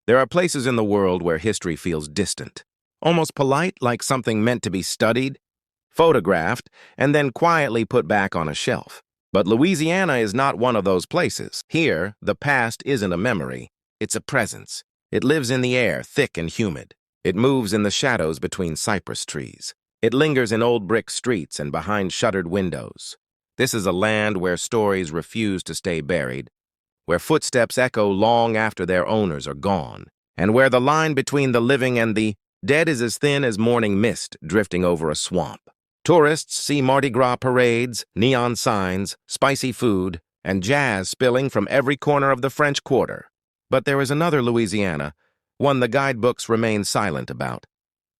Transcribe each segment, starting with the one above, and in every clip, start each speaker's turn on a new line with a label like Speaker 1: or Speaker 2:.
Speaker 1: There are places in the world where history feels distant, almost polite, like something meant to be studied, photographed, and then quietly put back on a shelf. But Louisiana is not one of those places. Here, the past isn't a memory, it's a presence. It lives in the air, thick and humid. It moves in the shadows between cypress trees. It lingers in old brick streets and behind shuttered windows. This is a land where stories refuse to stay buried, where footsteps echo long after their owners are gone, and where the line between the living and the dead is as thin as morning mist drifting over a swamp. Tourists see Mardi Gras parades, neon signs, spicy food, and jazz spilling from every corner of the French Quarter. But there is another Louisiana, one the guidebooks remain silent about.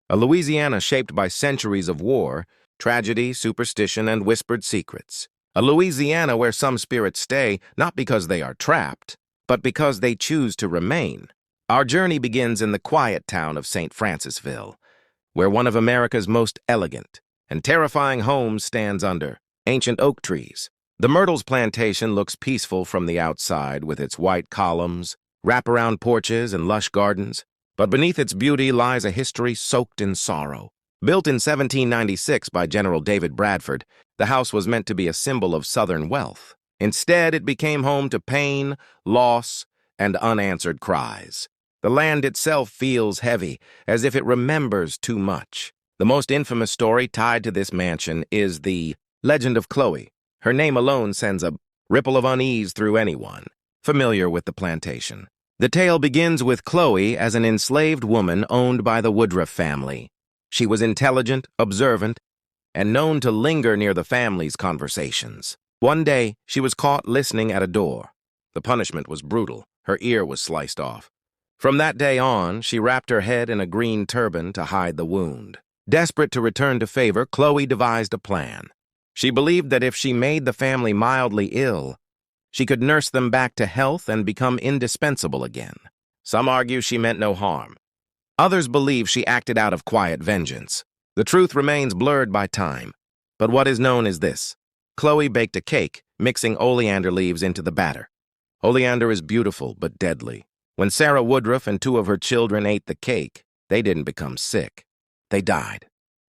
Speaker 1: A Louisiana shaped by centuries of war, tragedy, superstition, and whispered secrets. A Louisiana where some spirits stay, not because they are trapped, but because they choose to remain. Our journey begins in the quiet town of St. Francisville, where one of America's most elegant and terrifying homes stands under ancient oak trees. The Myrtles plantation looks peaceful from the outside with its white columns, wraparound porches, and lush gardens, but beneath its beauty lies a history soaked in sorrow. Built in 1796 by General David Bradford, the house was meant to be a symbol of Southern wealth. Instead, it became home to pain, loss, and unanswered cries. The land itself feels heavy, as if it remembers too much. The most infamous story tied to this mansion is the legend of Chloe. Her name alone sends a ripple of unease through anyone familiar with the plantation. The tale begins with Chloe as an enslaved woman owned by the Woodruff family. She was intelligent, observant, and known to linger near the family's conversations. One day, she was caught listening at a door. The punishment was brutal. Her ear was sliced off. From that day on, she wrapped her head in a green turban to hide the wound. Desperate to return to favor, Chloe devised a plan. She believed that if she made the family mildly ill, she could nurse them back to health and become indispensable again. Some argue she meant no harm. Others believe she acted out of quiet vengeance. The truth remains blurred by time, but what is known is this. Chloe baked a cake, mixing oleander leaves into the batter. Oleander is beautiful but deadly. When Sarah Woodruff and 2 of her children ate the cake, they didn't become sick. They died.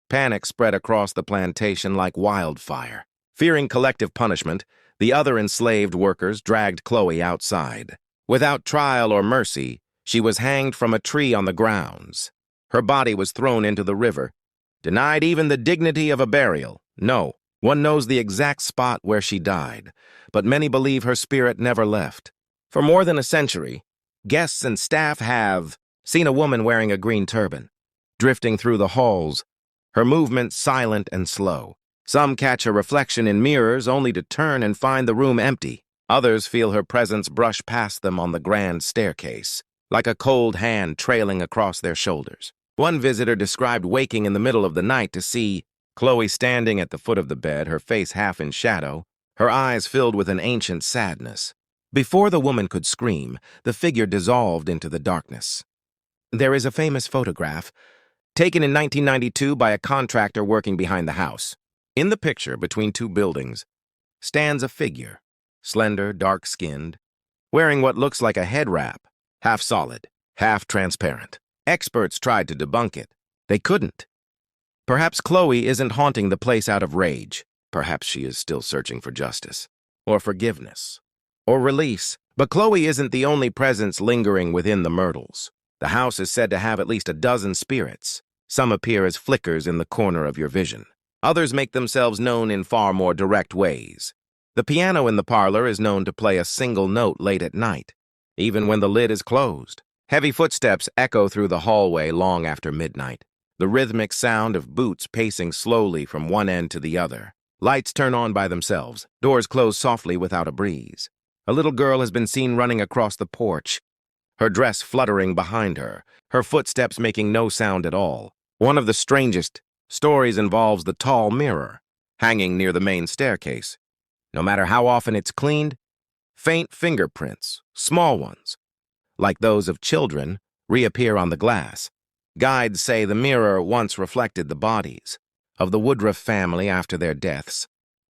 Speaker 1: Panic spread across the plantation like wildfire. Fearing collective punishment, the other enslaved workers dragged Chloe outside. Without trial or mercy, she was hanged from a tree on the grounds. Her body was thrown into the river, denied even the dignity of a burial. No, one knows the exact spot where she died, but many believe her spirit never left. For more than a century, guests and staff have seen a woman wearing a green turban, drifting through the halls, her movements silent and slow. Some catch her reflection in mirrors only to turn and find the room empty. Others feel her presence brush past them on the grand staircase, like a cold hand trailing across their shoulders. One visitor described waking in the middle of the night to see Chloe standing at the foot of the bed, her face half in shadow, her eyes filled with an ancient sadness. Before the woman could scream, the figure dissolved into the darkness. There is a famous photograph, taken in 1992 by a contractor working behind the house. In the picture, between 2 buildings, stands a figure, slender, dark-skinned, wearing what looks like a head wrap, half solid, half transparent. Experts tried to debunk it. They couldn't. Perhaps Chloe isn't haunting the place out of rage. Perhaps she is still searching for justice, or forgiveness, or release. But Chloe isn't the only presence lingering within the Myrtles. The house is said to have at least a dozen spirits. Some appear as flickers in the corner of your vision. Others make themselves known in far more direct ways. The piano in the parlor is known to play a single note late at night, even when the lid is closed. Heavy footsteps echo through the hallway long after midnight, the rhythmic sound of boots pacing slowly from one end to the other. Lights turn on by themselves, doors close softly without a breeze. A little girl has been seen running across the porch, her dress fluttering behind her, her footsteps making no sound at all. One of the strangest stories involves the tall mirror, hanging near the main staircase. No matter how often it's cleaned, faint fingerprints, small ones, like those of children, reappear on the glass. Guides say the mirror once reflected the bodies of the Woodruff family after their deaths,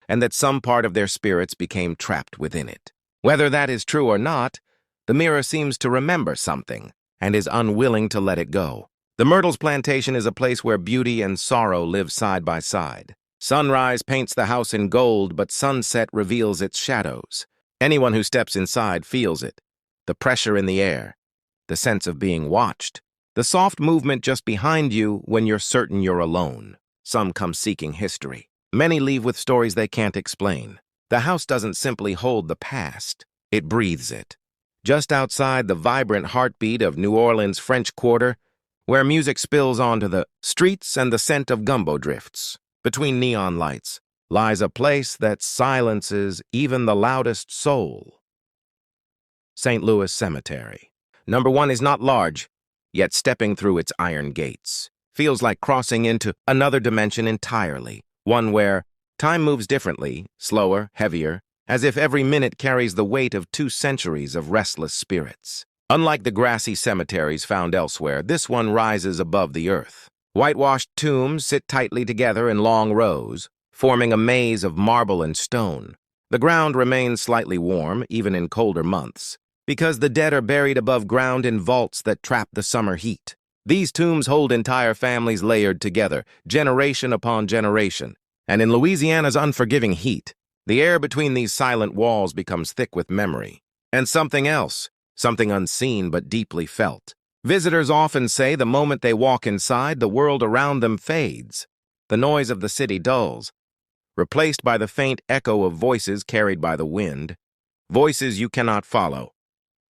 Speaker 1: and that some part of their spirits became trapped within it. Whether that is true or not, the mirror seems to remember something, and is unwilling to let it go. The Myrtles plantation is a place where beauty and sorrow live side by side. Sunrise paints the house in gold, but sunset reveals its shadows. Anyone who steps inside feels it. The pressure in the air, the sense of being watched, the soft movement just behind you when you're certain you're alone. Some come seeking history. Many leave with stories they can't explain. The house doesn't simply hold the past, it breathes it. Just outside the vibrant heartbeat of New Orleans' French Quarter, where music spills onto the streets and the scent of gumbo drifts, between neon lights, lies a place that silences even the loudest soul. St. Louis Cemetery. Number 1 is not large, yet stepping through its iron gates feels like crossing into another dimension entirely, one where time moves differently, slower, heavier, as if every minute carries the weight of 2 centuries of restless spirits. Unlike the grassy cemeteries found elsewhere, this one rises above the earth. Whitewashed tombs sit tightly together in long rows, forming a maze of marble and stone. The ground remains slightly warm, even in colder months, because the dead are buried above ground in vaults that trap the summer heat. These tombs hold entire families layered together, generation upon generation. And in Louisiana's unforgiving heat, the air between these silent walls becomes thick with memory. And something else, something unseen but deeply felt. Visitors often say the moment they walk inside, the world around them fades. The noise of the city dulls, replaced by the faint echo of voices carried by the wind. Voices you cannot follow,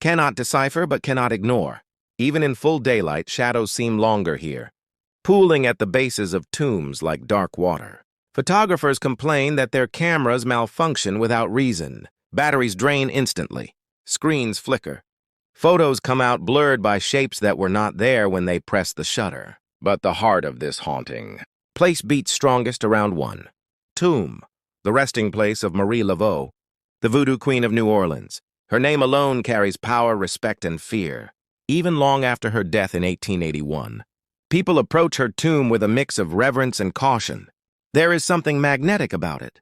Speaker 1: cannot decipher, but cannot ignore. Even in full daylight, shadows seem longer here, pooling at the bases of tombs like dark water. Photographers complain that their cameras malfunction without reason. Batteries drain instantly. Screens flicker. Photos come out blurred by shapes that were not there when they pressed the shutter. But the heart of this haunting place beats strongest around one. Tomb, the resting place of Marie Laveau, the voodoo queen of New Orleans. Her name alone carries power, respect, and fear. Even long after her death in 1881, people approach her tomb with a mix of reverence and caution. There is something magnetic about it,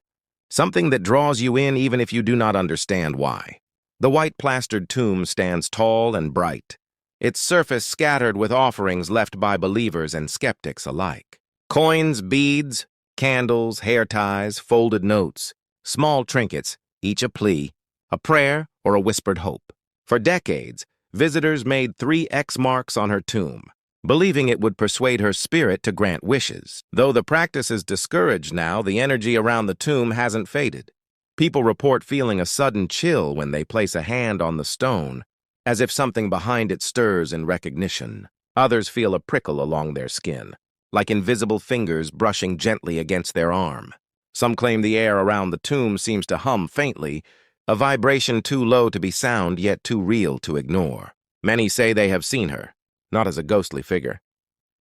Speaker 1: something that draws you in even if you do not understand why. The white plastered tomb stands tall and bright, its surface scattered with offerings left by believers and skeptics alike. Coins, beads, candles, hair ties, folded notes, small trinkets, each a plea, a prayer, or a whispered hope. For decades, visitors made 3 X marks on her tomb, believing it would persuade her spirit to grant wishes. Though the practice is discouraged now, the energy around the tomb hasn't faded. People report feeling a sudden chill when they place a hand on the stone, as if something behind it stirs in recognition. Others feel a prickle along their skin, like invisible fingers brushing gently against their arm. Some claim the air around the tomb seems to hum faintly, a vibration too low to be sound yet too real to ignore. Many say they have seen her, not as a ghostly figure,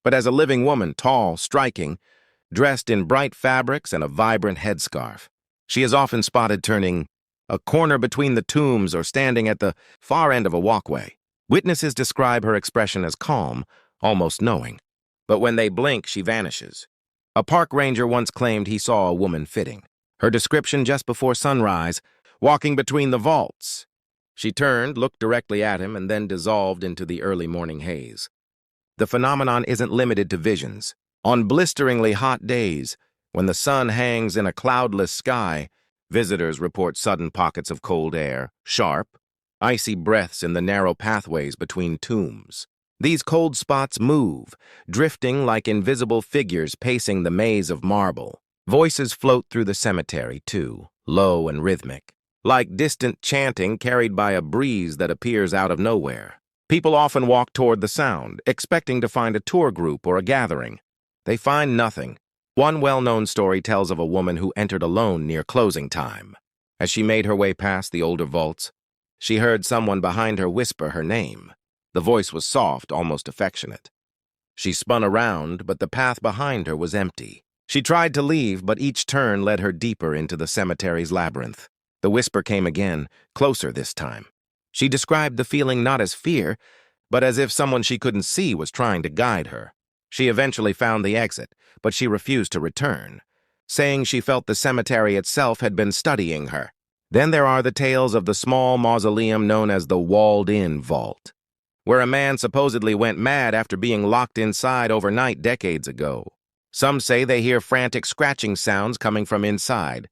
Speaker 1: but as a living woman, tall, striking, dressed in bright fabrics and a vibrant headscarf. She is often spotted turning a corner between the tombs or standing at the far end of a walkway. Witnesses describe her expression as calm, almost knowing. But when they blink, she vanishes. A park ranger once claimed he saw a woman fitting her description just before sunrise, walking between the vaults. She turned, looked directly at him, and then dissolved into the early morning haze. The phenomenon isn't limited to visions. On blisteringly hot days, when the sun hangs in a cloudless sky, visitors report sudden pockets of cold air, sharp, icy breaths in the narrow pathways between tombs. These cold spots move, drifting like invisible figures pacing the maze of marble. Voices float through the cemetery, too, low and rhythmic, like distant chanting carried by a breeze that appears out of nowhere. People often walk toward the sound, expecting to find a tour group or a gathering. They find nothing. One well-known story tells of a woman who entered alone near closing time. As she made her way past the older vaults, she heard someone behind her whisper her name. The voice was soft, almost affectionate. She spun around, but the path behind her was empty. She tried to leave, but each turn led her deeper into the cemetery's labyrinth. The whisper came again, closer this time. She described the feeling not as fear, but as if someone she couldn't see was trying to guide her. She eventually found the exit, but she refused to return, saying she felt the cemetery itself had been studying her. Then there are the tales of the small mausoleum known as the walled-in vault. where a man supposedly went mad after being locked inside overnight decades ago. Some say they hear frantic scratching sounds coming from inside,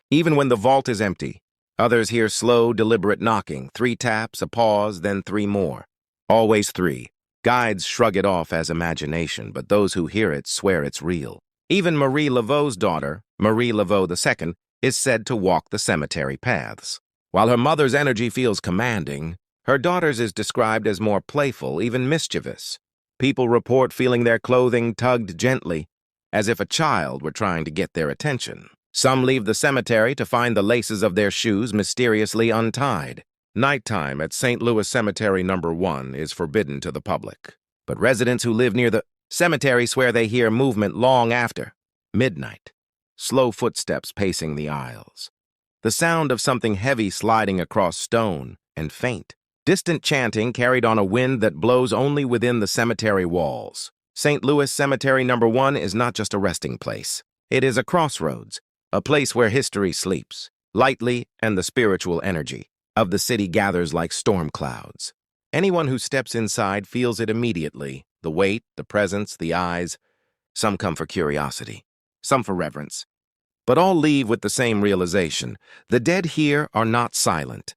Speaker 1: even when the vault is empty. Others hear slow, deliberate knocking, 3 taps, a pause, then 3 more. Always 3. Guides shrug it off as imagination, but those who hear it swear it's real. Even Marie Laveau's daughter, Marie Laveau II, is said to walk the cemetery paths. While her mother's energy feels commanding, her daughter's is described as more playful, even mischievous. People report feeling their clothing tugged gently, as if a child were trying to get their attention. Some leave the cemetery to find the laces of their shoes mysteriously untied. Nighttime at St. Louis Cemetery No. 1 is forbidden to the public, but residents who live near the cemetery swear they hear movement long after midnight. Slow footsteps pacing the aisles. The sound of something heavy sliding across stone, and faint, distant chanting carried on a wind that blows only within the cemetery walls. St. Louis Cemetery No. 1 is not just a resting place. It is a crossroads, a place where history sleeps, lightly, and the spiritual energy of the city gathers like storm clouds. Anyone who steps inside feels it immediately, the weight, the presence, the eyes. Some come for curiosity, some for reverence. But all leave with the same realization. The dead here are not silent.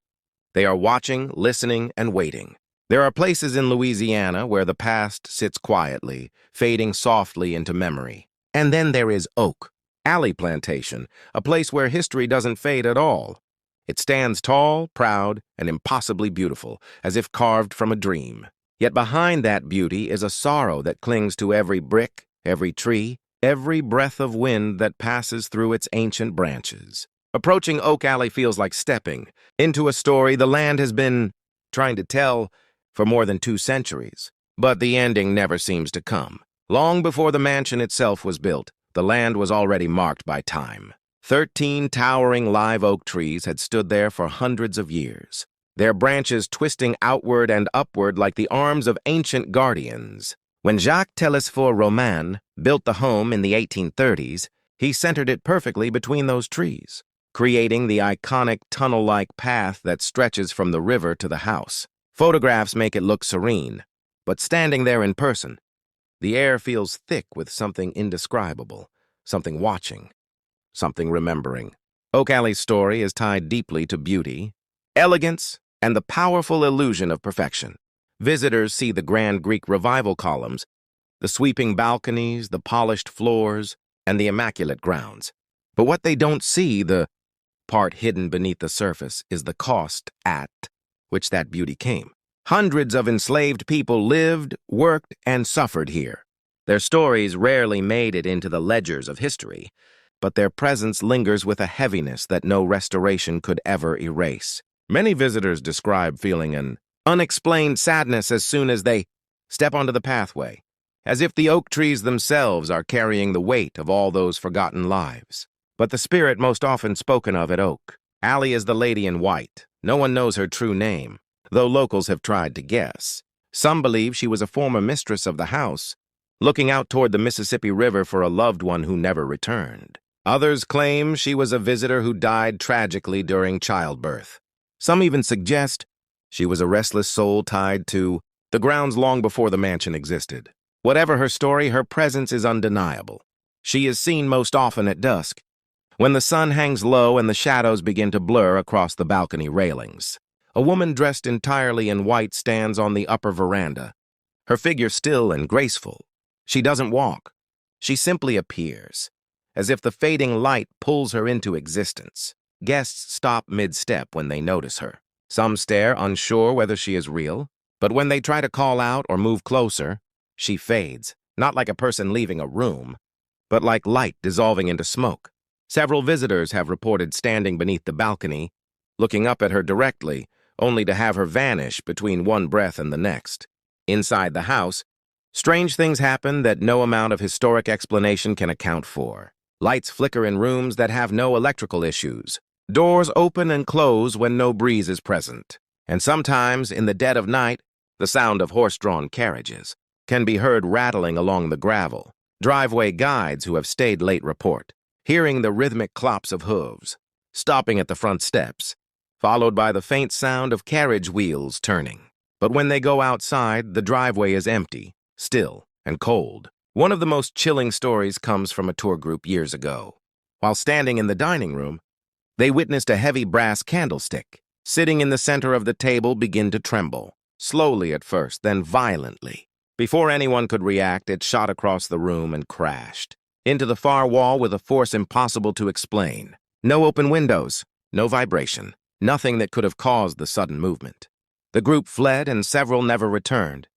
Speaker 1: They are watching, listening, and waiting. There are places in Louisiana where the past sits quietly, fading softly into memory. And then there is Oak Alley Plantation, a place where history doesn't fade at all. It stands tall, proud, and impossibly beautiful, as if carved from a dream. Yet behind that beauty is a sorrow that clings to every brick, every tree, every breath of wind that passes through its ancient branches. Approaching Oak Alley feels like stepping into a story the land has been trying to tell for more than 2 centuries. But the ending never seems to come. Long before the mansion itself was built, the land was already marked by time. 13 towering live oak trees had stood there for hundreds of years, their branches twisting outward and upward like the arms of ancient guardians. When Jacques Telesphore Roman built the home in the 1830s, he centered it perfectly between those trees, creating the iconic tunnel-like path that stretches from the river to the house. Photographs make it look serene, but standing there in person, the air feels thick with something indescribable, something watching, something remembering. Oak Alley's story is tied deeply to beauty, elegance, and the powerful illusion of perfection. Visitors see the grand Greek revival columns, the sweeping balconies, the polished floors, and the immaculate grounds. But what they don't see, the part hidden beneath the surface, is the cost at which that beauty came. Hundreds of enslaved people lived, worked, and suffered here. Their stories rarely made it into the ledgers of history, but their presence lingers with a heaviness that no restoration could ever erase. Many visitors describe feeling an unexplained sadness as soon as they step onto the pathway, as if the oak trees themselves are carrying the weight of all those forgotten lives. But the spirit most often spoken of at Oak Alley is the Lady in White. No one knows her true name, though locals have tried to guess. Some believe she was a former mistress of the house, looking out toward the Mississippi River for a loved one who never returned. Others claim she was a visitor who died tragically during childbirth. Some even suggest she was a restless soul tied to the grounds long before the mansion existed. Whatever her story, her presence is undeniable. She is seen most often at dusk, when the sun hangs low and the shadows begin to blur across the balcony railings. A woman dressed entirely in white stands on the upper veranda, her figure still and graceful. She doesn't walk. She simply appears, as if the fading light pulls her into existence. Guests stop mid-step when they notice her. Some stare, unsure whether she is real, but when they try to call out or move closer, she fades, not like a person leaving a room, but like light dissolving into smoke. Several visitors have reported standing beneath the balcony, looking up at her directly, only to have her vanish between one breath and the next. Inside the house, strange things happen that no amount of historic explanation can account for. Lights flicker in rooms that have no electrical issues. Doors open and close when no breeze is present. And sometimes, in the dead of night, the sound of horse-drawn carriages can be heard rattling along the gravel. Driveway guides who have stayed late report, hearing the rhythmic clops of hooves, stopping at the front steps, followed by the faint sound of carriage wheels turning. But when they go outside, the driveway is empty, still, and cold. One of the most chilling stories comes from a tour group years ago. While standing in the dining room, they witnessed a heavy brass candlestick, sitting in the center of the table, begin to tremble, slowly at first, then violently. Before anyone could react, it shot across the room and crashed into the far wall with a force impossible to explain. No open windows, no vibration, nothing that could have caused the sudden movement. The group fled and several never returned.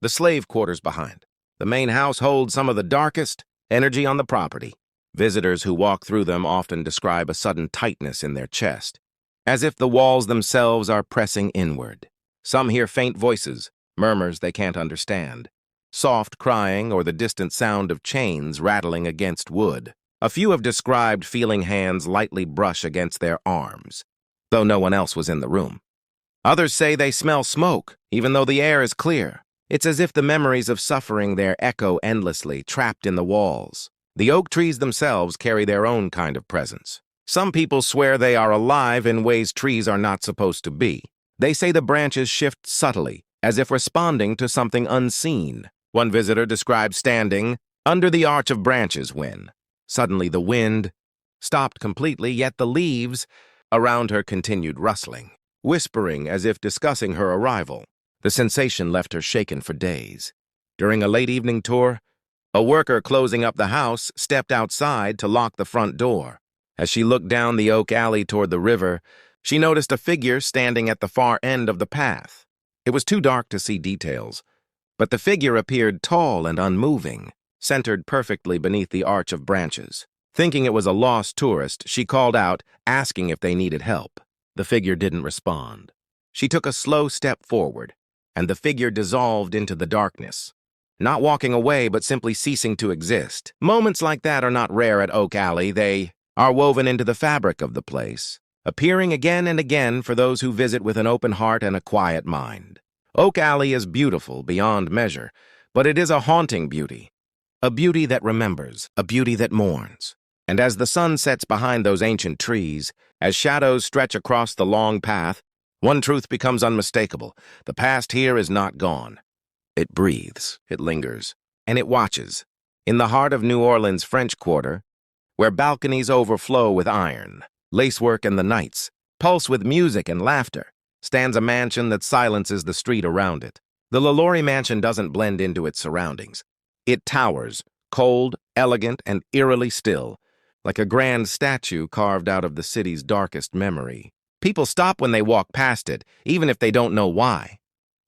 Speaker 1: The slave quarters behind. The main house holds some of the darkest energy on the property. Visitors who walk through them often describe a sudden tightness in their chest, as if the walls themselves are pressing inward. Some hear faint voices, murmurs they can't understand, soft crying or the distant sound of chains rattling against wood. A few have described feeling hands lightly brush against their arms, though no one else was in the room. Others say they smell smoke, even though the air is clear. It's as if the memories of suffering there echo endlessly, trapped in the walls. The oak trees themselves carry their own kind of presence. Some people swear they are alive in ways trees are not supposed to be. They say the branches shift subtly, as if responding to something unseen. One visitor described standing under the arch of branches when, suddenly the wind stopped completely, yet the leaves around her continued rustling, whispering as if discussing her arrival. The sensation left her shaken for days. During a late evening tour, a worker closing up the house stepped outside to lock the front door. As she looked down the oak alley toward the river, she noticed a figure standing at the far end of the path. It was too dark to see details, but the figure appeared tall and unmoving, centered perfectly beneath the arch of branches. Thinking it was a lost tourist, she called out, asking if they needed help. The figure didn't respond. She took a slow step forward, and the figure dissolved into the darkness, not walking away but simply ceasing to exist. Moments like that are not rare at Oak Alley. They are woven into the fabric of the place, appearing again and again for those who visit with an open heart and a quiet mind. Oak Alley is beautiful beyond measure, but it is a haunting beauty, a beauty that remembers, a beauty that mourns. And as the sun sets behind those ancient trees, as shadows stretch across the long path, one truth becomes unmistakable. The past here is not gone. It breathes, it lingers, and it watches. In the heart of New Orleans' French Quarter, where balconies overflow with iron, lacework and the nights pulse with music and laughter, stands a mansion that silences the street around it. The LaLaurie mansion doesn't blend into its surroundings. It towers, cold, elegant, and eerily still, like a grand statue carved out of the city's darkest memory. People stop when they walk past it, even if they don't know why.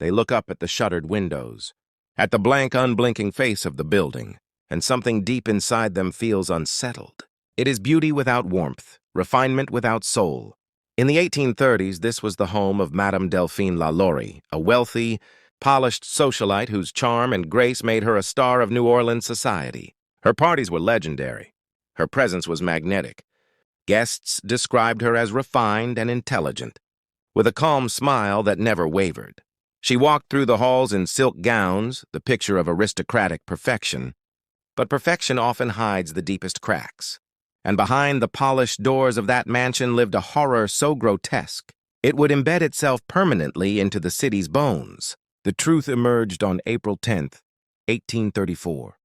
Speaker 1: They look up at the shuttered windows, at the blank, unblinking face of the building, and something deep inside them feels unsettled. It is beauty without warmth, refinement without soul. In the 1830s, this was the home of Madame Delphine LaLaurie, a wealthy, polished socialite whose charm and grace made her a star of New Orleans society. Her parties were legendary. Her presence was magnetic. Guests described her as refined and intelligent, with a calm smile that never wavered. She walked through the halls in silk gowns, the picture of aristocratic perfection. But perfection often hides the deepest cracks. And behind the polished doors of that mansion lived a horror so grotesque, it would embed itself permanently into the city's bones. The truth emerged on April 10th, 1834.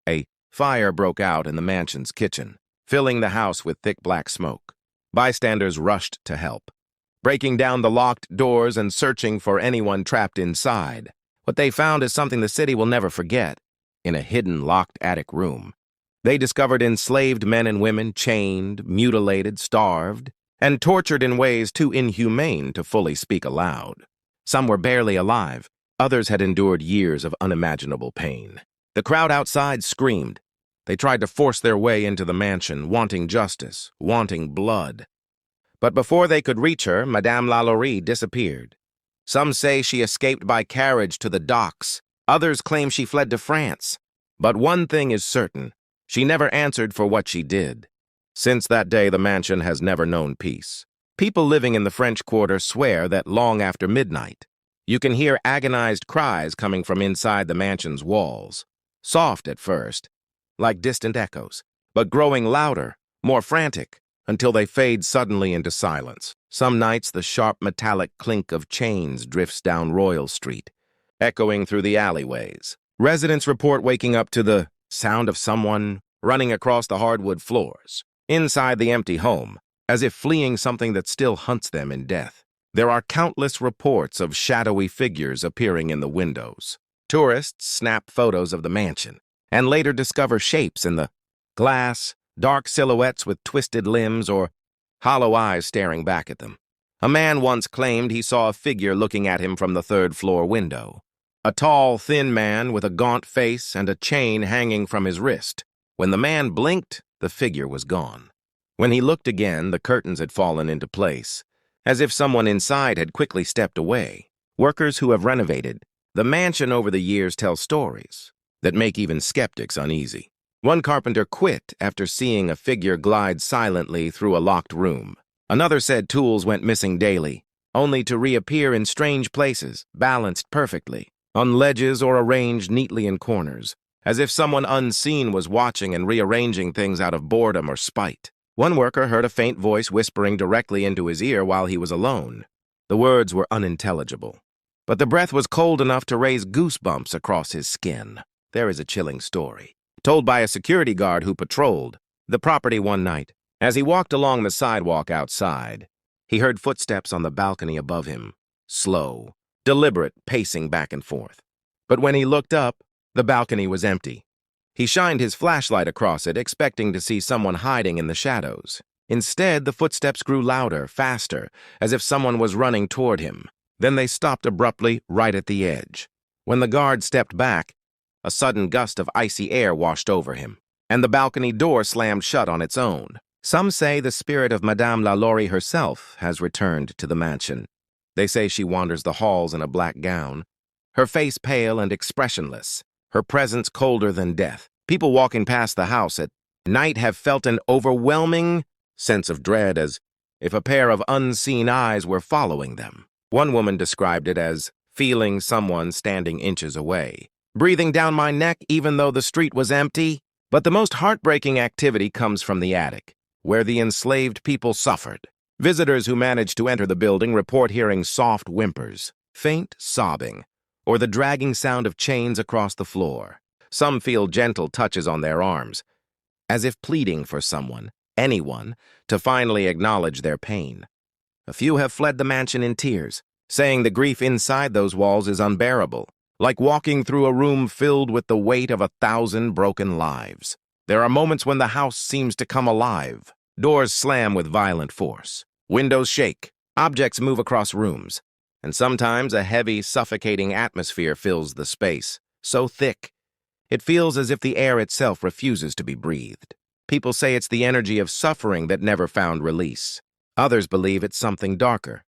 Speaker 1: A fire broke out in the mansion's kitchen, filling the house with thick black smoke. Bystanders rushed to help, breaking down the locked doors and searching for anyone trapped inside. What they found is something the city will never forget. In a hidden, locked attic room, they discovered enslaved men and women, chained, mutilated, starved, and tortured in ways too inhumane to fully speak aloud. Some were barely alive. Others had endured years of unimaginable pain. The crowd outside screamed. They tried to force their way into the mansion, wanting justice, wanting blood. But before they could reach her, Madame LaLaurie disappeared. Some say she escaped by carriage to the docks. Others claim she fled to France. But one thing is certain, she never answered for what she did. Since that day, the mansion has never known peace. People living in the French Quarter swear that long after midnight, you can hear agonized cries coming from inside the mansion's walls. Soft at first, like distant echoes, but growing louder, more frantic, until they fade suddenly into silence. Some nights, the sharp metallic clink of chains drifts down Royal Street, echoing through the alleyways. Residents report waking up to the sound of someone running across the hardwood floors, inside the empty home, as if fleeing something that still hunts them in death. There are countless reports of shadowy figures appearing in the windows. Tourists snap photos of the mansion, and later discover shapes in the glass, dark silhouettes with twisted limbs or hollow eyes staring back at them. A man once claimed he saw a figure looking at him from the third-floor window. A tall, thin man with a gaunt face and a chain hanging from his wrist. When the man blinked, the figure was gone. When he looked again, the curtains had fallen into place, as if someone inside had quickly stepped away. Workers who have renovated the mansion over the years tell stories that make even skeptics uneasy. One carpenter quit after seeing a figure glide silently through a locked room. Another said tools went missing daily, only to reappear in strange places, balanced perfectly, on ledges or arranged neatly in corners, as if someone unseen was watching and rearranging things out of boredom or spite. One worker heard a faint voice whispering directly into his ear while he was alone. The words were unintelligible, but the breath was cold enough to raise goosebumps across his skin. There is a chilling story, told by a security guard who patrolled the property one night. As he walked along the sidewalk outside, he heard footsteps on the balcony above him, slow, deliberate, pacing back and forth. But when he looked up, the balcony was empty. He shined his flashlight across it, expecting to see someone hiding in the shadows. Instead, the footsteps grew louder, faster, as if someone was running toward him. Then they stopped abruptly right at the edge. When the guard stepped back, a sudden gust of icy air washed over him, and the balcony door slammed shut on its own. Some say the spirit of Madame Lalaurie herself has returned to the mansion. They say she wanders the halls in a black gown, her face pale and expressionless, her presence colder than death. People walking past the house at night have felt an overwhelming sense of dread, as if a pair of unseen eyes were following them. One woman described it as feeling someone standing inches away, breathing down my neck even though the street was empty. But the most heartbreaking activity comes from the attic, where the enslaved people suffered. Visitors who managed to enter the building report hearing soft whimpers, faint sobbing, or the dragging sound of chains across the floor. Some feel gentle touches on their arms, as if pleading for someone, anyone, to finally acknowledge their pain. A few have fled the mansion in tears, saying the grief inside those walls is unbearable, like walking through a room filled with the weight of 1,000 broken lives. There are moments when the house seems to come alive. Doors slam with violent force. Windows shake. Objects move across rooms. And sometimes a heavy, suffocating atmosphere fills the space, so thick it feels as if the air itself refuses to be breathed. People say it's the energy of suffering that never found release. Others believe it's something darker,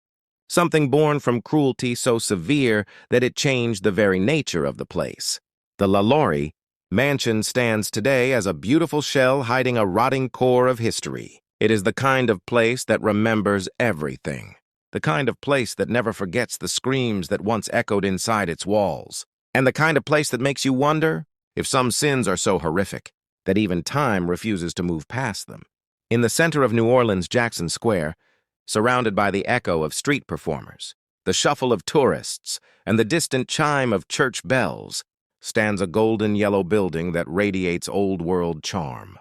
Speaker 1: something born from cruelty so severe that it changed the very nature of the place. The Lalaurie mansion stands today as a beautiful shell hiding a rotting core of history. It is the kind of place that remembers everything, the kind of place that never forgets the screams that once echoed inside its walls, and the kind of place that makes you wonder if some sins are so horrific that even time refuses to move past them. In the center of New Orleans' Jackson Square, surrounded by the echo of street performers, the shuffle of tourists, and the distant chime of church bells, stands a golden yellow building that radiates old-world charm.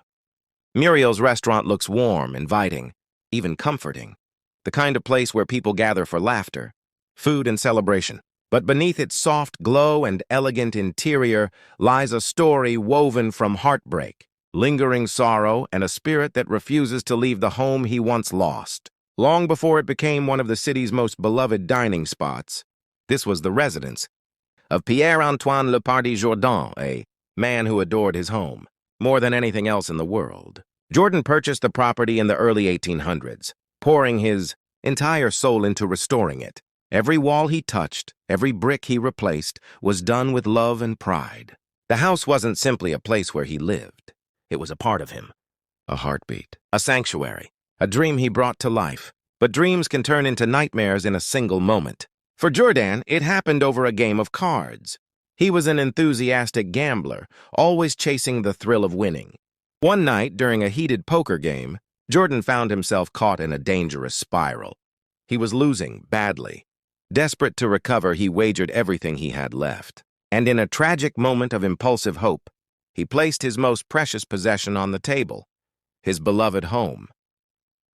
Speaker 1: Muriel's restaurant looks warm, inviting, even comforting, the kind of place where people gather for laughter, food, and celebration. But beneath its soft glow and elegant interior lies a story woven from heartbreak, lingering sorrow, and a spirit that refuses to leave the home he once lost. Long before it became one of the city's most beloved dining spots, this was the residence of Pierre-Antoine Lepardie-Jourdan, a man who adored his home more than anything else in the world. Jourdan purchased the property in the early 1800s, pouring his entire soul into restoring it. Every wall he touched, every brick he replaced, was done with love and pride. The house wasn't simply a place where he lived. It was a part of him, a heartbeat, a sanctuary, a dream he brought to life. But dreams can turn into nightmares in a single moment. For Jourdan, it happened over a game of cards. He was an enthusiastic gambler, always chasing the thrill of winning. One night, during a heated poker game, Jordan found himself caught in a dangerous spiral. He was losing badly. Desperate to recover, he wagered everything he had left. And in a tragic moment of impulsive hope, he placed his most precious possession on the table, his beloved home.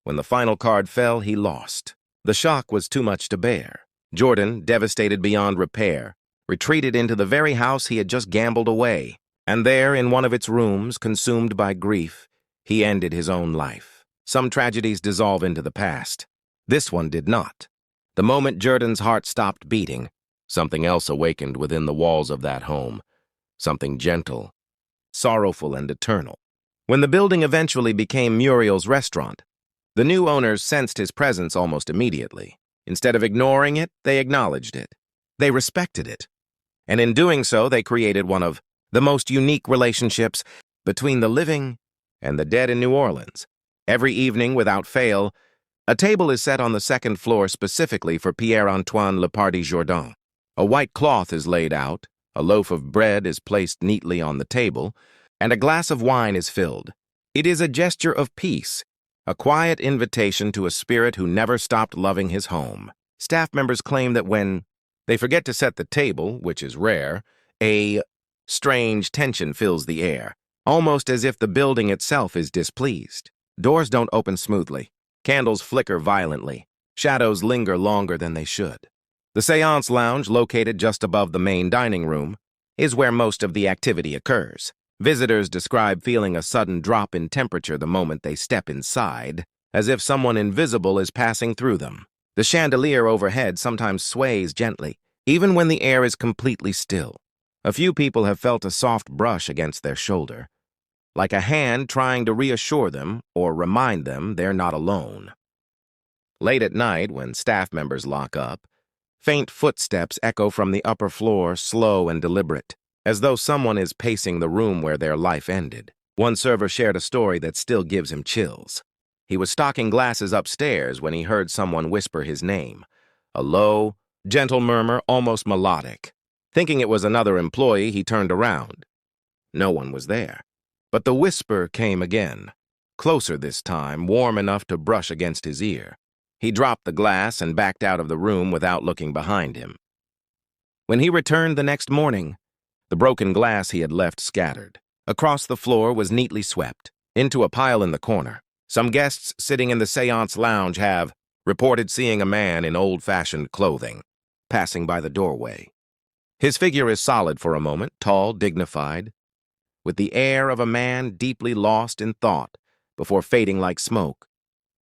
Speaker 1: When the final card fell, he lost. The shock was too much to bear. Jordan, devastated beyond repair, retreated into the very house he had just gambled away. And there, in one of its rooms, consumed by grief, he ended his own life. Some tragedies dissolve into the past. This one did not. The moment Jordan's heart stopped beating, something else awakened within the walls of that home. Something gentle, sorrowful, and eternal. When the building eventually became Muriel's restaurant, the new owners sensed his presence almost immediately. Instead of ignoring it, they acknowledged it. They respected it. And in doing so, they created one of the most unique relationships between the living and the dead in New Orleans. Every evening, without fail, a table is set on the second floor specifically for Pierre-Antoine Lepardie-Jourdan. A white cloth is laid out, a loaf of bread is placed neatly on the table, and a glass of wine is filled. It is a gesture of peace, a quiet invitation to a spirit who never stopped loving his home. Staff members claim that when they forget to set the table, which is rare, a strange tension fills the air, almost as if the building itself is displeased. Doors don't open smoothly. Candles flicker violently. Shadows linger longer than they should. The seance lounge, located just above the main dining room, is where most of the activity occurs. Visitors describe feeling a sudden drop in temperature the moment they step inside, as if someone invisible is passing through them. The chandelier overhead sometimes sways gently, even when the air is completely still. A few people have felt a soft brush against their shoulder, like a hand trying to reassure them or remind them they're not alone. Late at night, when staff members lock up, faint footsteps echo from the upper floor, slow and deliberate, as though someone is pacing the room where their life ended. One server shared a story that still gives him chills. He was stocking glasses upstairs when he heard someone whisper his name, a low, gentle murmur, almost melodic. Thinking it was another employee, he turned around. No one was there. But the whisper came again, closer this time, warm enough to brush against his ear. He dropped the glass and backed out of the room without looking behind him. When he returned the next morning, the broken glass he had left scattered. Across the floor was neatly swept, into a pile in the corner. Some guests sitting in the seance lounge have reported seeing a man in old-fashioned clothing, passing by the doorway. His figure is solid for a moment, tall, dignified, with the air of a man deeply lost in thought before fading like smoke.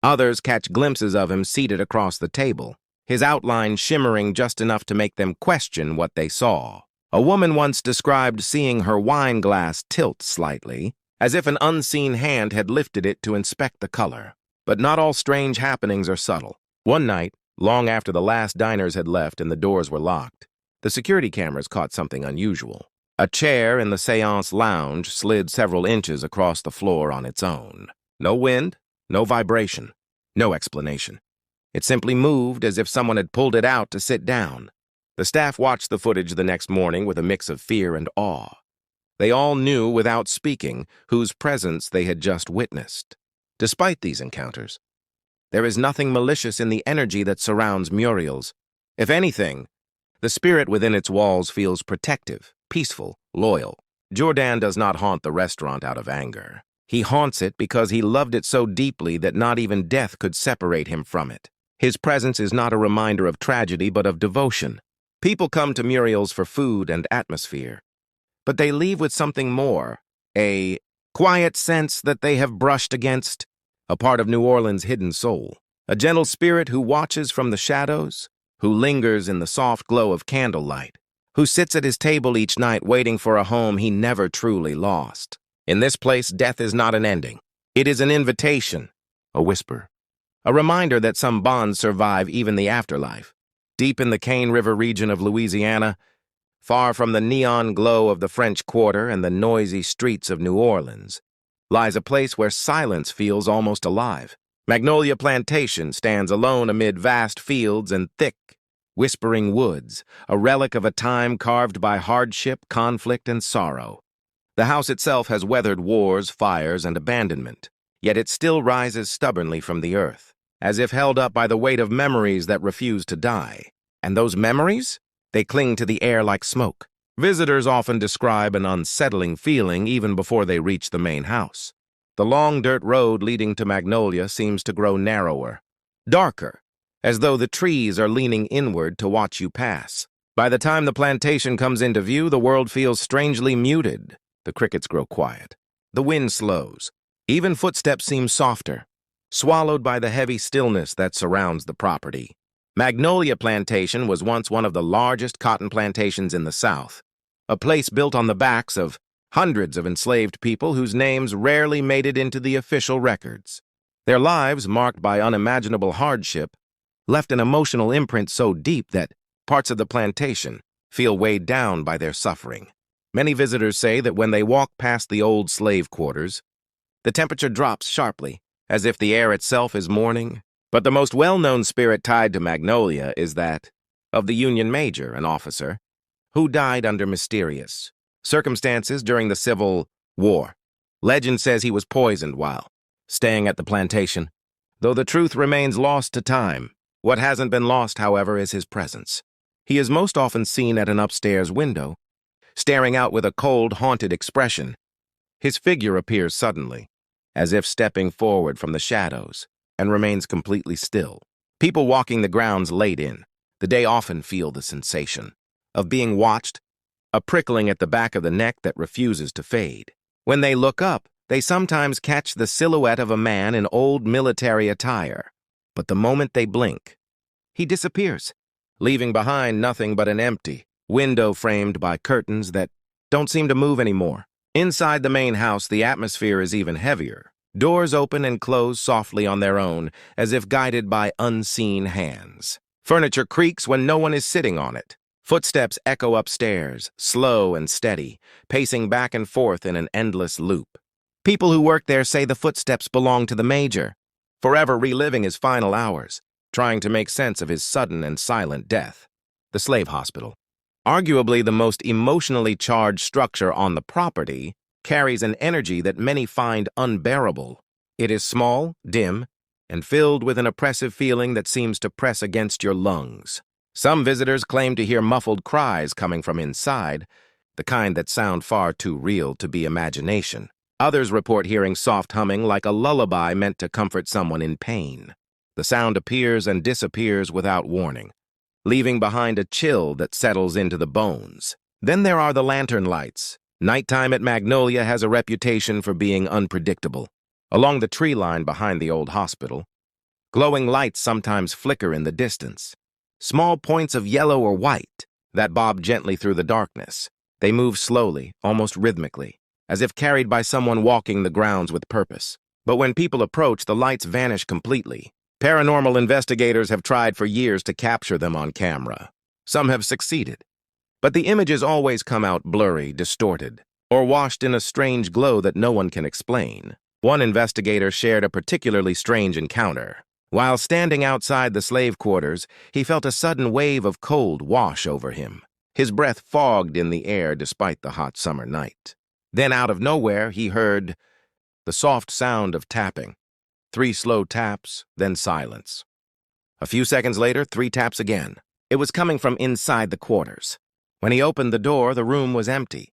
Speaker 1: Others catch glimpses of him seated across the table, his outline shimmering just enough to make them question what they saw. A woman once described seeing her wine glass tilt slightly, as if an unseen hand had lifted it to inspect the color. But not all strange happenings are subtle. One night, long after the last diners had left and the doors were locked, the security cameras caught something unusual. A chair in the seance lounge slid several inches across the floor on its own. No wind, no vibration, no explanation. It simply moved as if someone had pulled it out to sit down. The staff watched the footage the next morning with a mix of fear and awe. They all knew without speaking whose presence they had just witnessed. Despite these encounters, there is nothing malicious in the energy that surrounds Muriel's. If anything, the spirit within its walls feels protective, peaceful, loyal. Jourdan does not haunt the restaurant out of anger. He haunts it because he loved it so deeply that not even death could separate him from it. His presence is not a reminder of tragedy but of devotion. People come to Muriel's for food and atmosphere, but they leave with something more, a quiet sense that they have brushed against, a part of New Orleans' hidden soul, a gentle spirit who watches from the shadows, who lingers in the soft glow of candlelight, who sits at his table each night waiting for a home he never truly lost. In this place, death is not an ending. It is an invitation, a whisper, a reminder that some bonds survive even the afterlife. Deep in the Cane River region of Louisiana, far from the neon glow of the French Quarter and the noisy streets of New Orleans, lies a place where silence feels almost alive. Magnolia Plantation stands alone amid vast fields and thick, whispering woods, a relic of a time carved by hardship, conflict, and sorrow. The house itself has weathered wars, fires, and abandonment, yet it still rises stubbornly from the earth, as if held up by the weight of memories that refuse to die. And those memories? They cling to the air like smoke. Visitors often describe an unsettling feeling even before they reach the main house. The long dirt road leading to Magnolia seems to grow narrower, darker, as though the trees are leaning inward to watch you pass. By the time the plantation comes into view, the world feels strangely muted. The crickets grow quiet. The wind slows. Even footsteps seem softer, swallowed by the heavy stillness that surrounds the property. Magnolia Plantation was once one of the largest cotton plantations in the South, a place built on the backs of hundreds of enslaved people whose names rarely made it into the official records. Their lives, marked by unimaginable hardship, left an emotional imprint so deep that parts of the plantation feel weighed down by their suffering. Many visitors say that when they walk past the old slave quarters, the temperature drops sharply, as if the air itself is mourning. But the most well-known spirit tied to Magnolia is that of the Union Major, an officer, who died under mysterious circumstances during the Civil War. Legend says he was poisoned while staying at the plantation, though the truth remains lost to time. What hasn't been lost, however, is his presence. He is most often seen at an upstairs window, staring out with a cold, haunted expression. His figure appears suddenly, as if stepping forward from the shadows, and remains completely still. People walking the grounds late in the day often feel the sensation of being watched, a prickling at the back of the neck that refuses to fade. When they look up, they sometimes catch the silhouette of a man in old military attire. But the moment they blink, he disappears, leaving behind nothing but an empty window framed by curtains that don't seem to move anymore. Inside the main house, the atmosphere is even heavier. Doors open and close softly on their own, as if guided by unseen hands. Furniture creaks when no one is sitting on it. Footsteps echo upstairs, slow and steady, pacing back and forth in an endless loop. People who work there say the footsteps belong to the Major, forever reliving his final hours, trying to make sense of his sudden and silent death. The slave hospital, arguably the most emotionally charged structure on the property, carries an energy that many find unbearable. It is small, dim, and filled with an oppressive feeling that seems to press against your lungs. Some visitors claim to hear muffled cries coming from inside, the kind that sound far too real to be imagination. Others report hearing soft humming like a lullaby meant to comfort someone in pain. The sound appears and disappears without warning, leaving behind a chill that settles into the bones. Then there are the lantern lights. Nighttime at Magnolia has a reputation for being unpredictable. Along the tree line behind the old hospital, glowing lights sometimes flicker in the distance. Small points of yellow or white that bob gently through the darkness. They move slowly, almost rhythmically, as if carried by someone walking the grounds with purpose. But when people approach, the lights vanish completely. Paranormal investigators have tried for years to capture them on camera. Some have succeeded, but the images always come out blurry, distorted, or washed in a strange glow that no one can explain. One investigator shared a particularly strange encounter. While standing outside the slave quarters, he felt a sudden wave of cold wash over him. His breath fogged in the air despite the hot summer night. Then out of nowhere, he heard the soft sound of tapping. 3 slow taps, then silence. A few seconds later, 3 taps again. It was coming from inside the quarters. When he opened the door, the room was empty.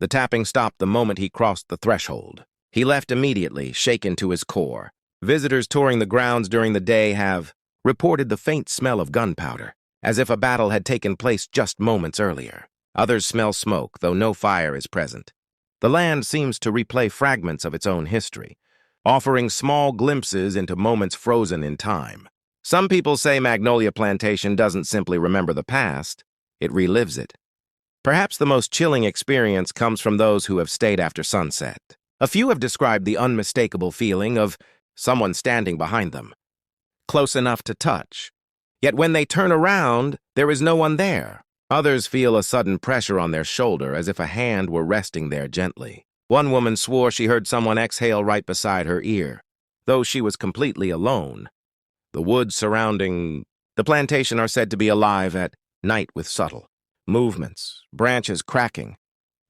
Speaker 1: The tapping stopped the moment he crossed the threshold. He left immediately, shaken to his core. Visitors touring the grounds during the day have reported the faint smell of gunpowder, as if a battle had taken place just moments earlier. Others smell smoke, though no fire is present. The land seems to replay fragments of its own history, offering small glimpses into moments frozen in time. Some people say Magnolia Plantation doesn't simply remember the past, it relives it. Perhaps the most chilling experience comes from those who have stayed after sunset. A few have described the unmistakable feeling of someone standing behind them, close enough to touch. Yet when they turn around, there is no one there. Others feel a sudden pressure on their shoulder, as if a hand were resting there gently. One woman swore she heard someone exhale right beside her ear, though she was completely alone. The woods surrounding the plantation are said to be alive at night with subtle movements, branches cracking,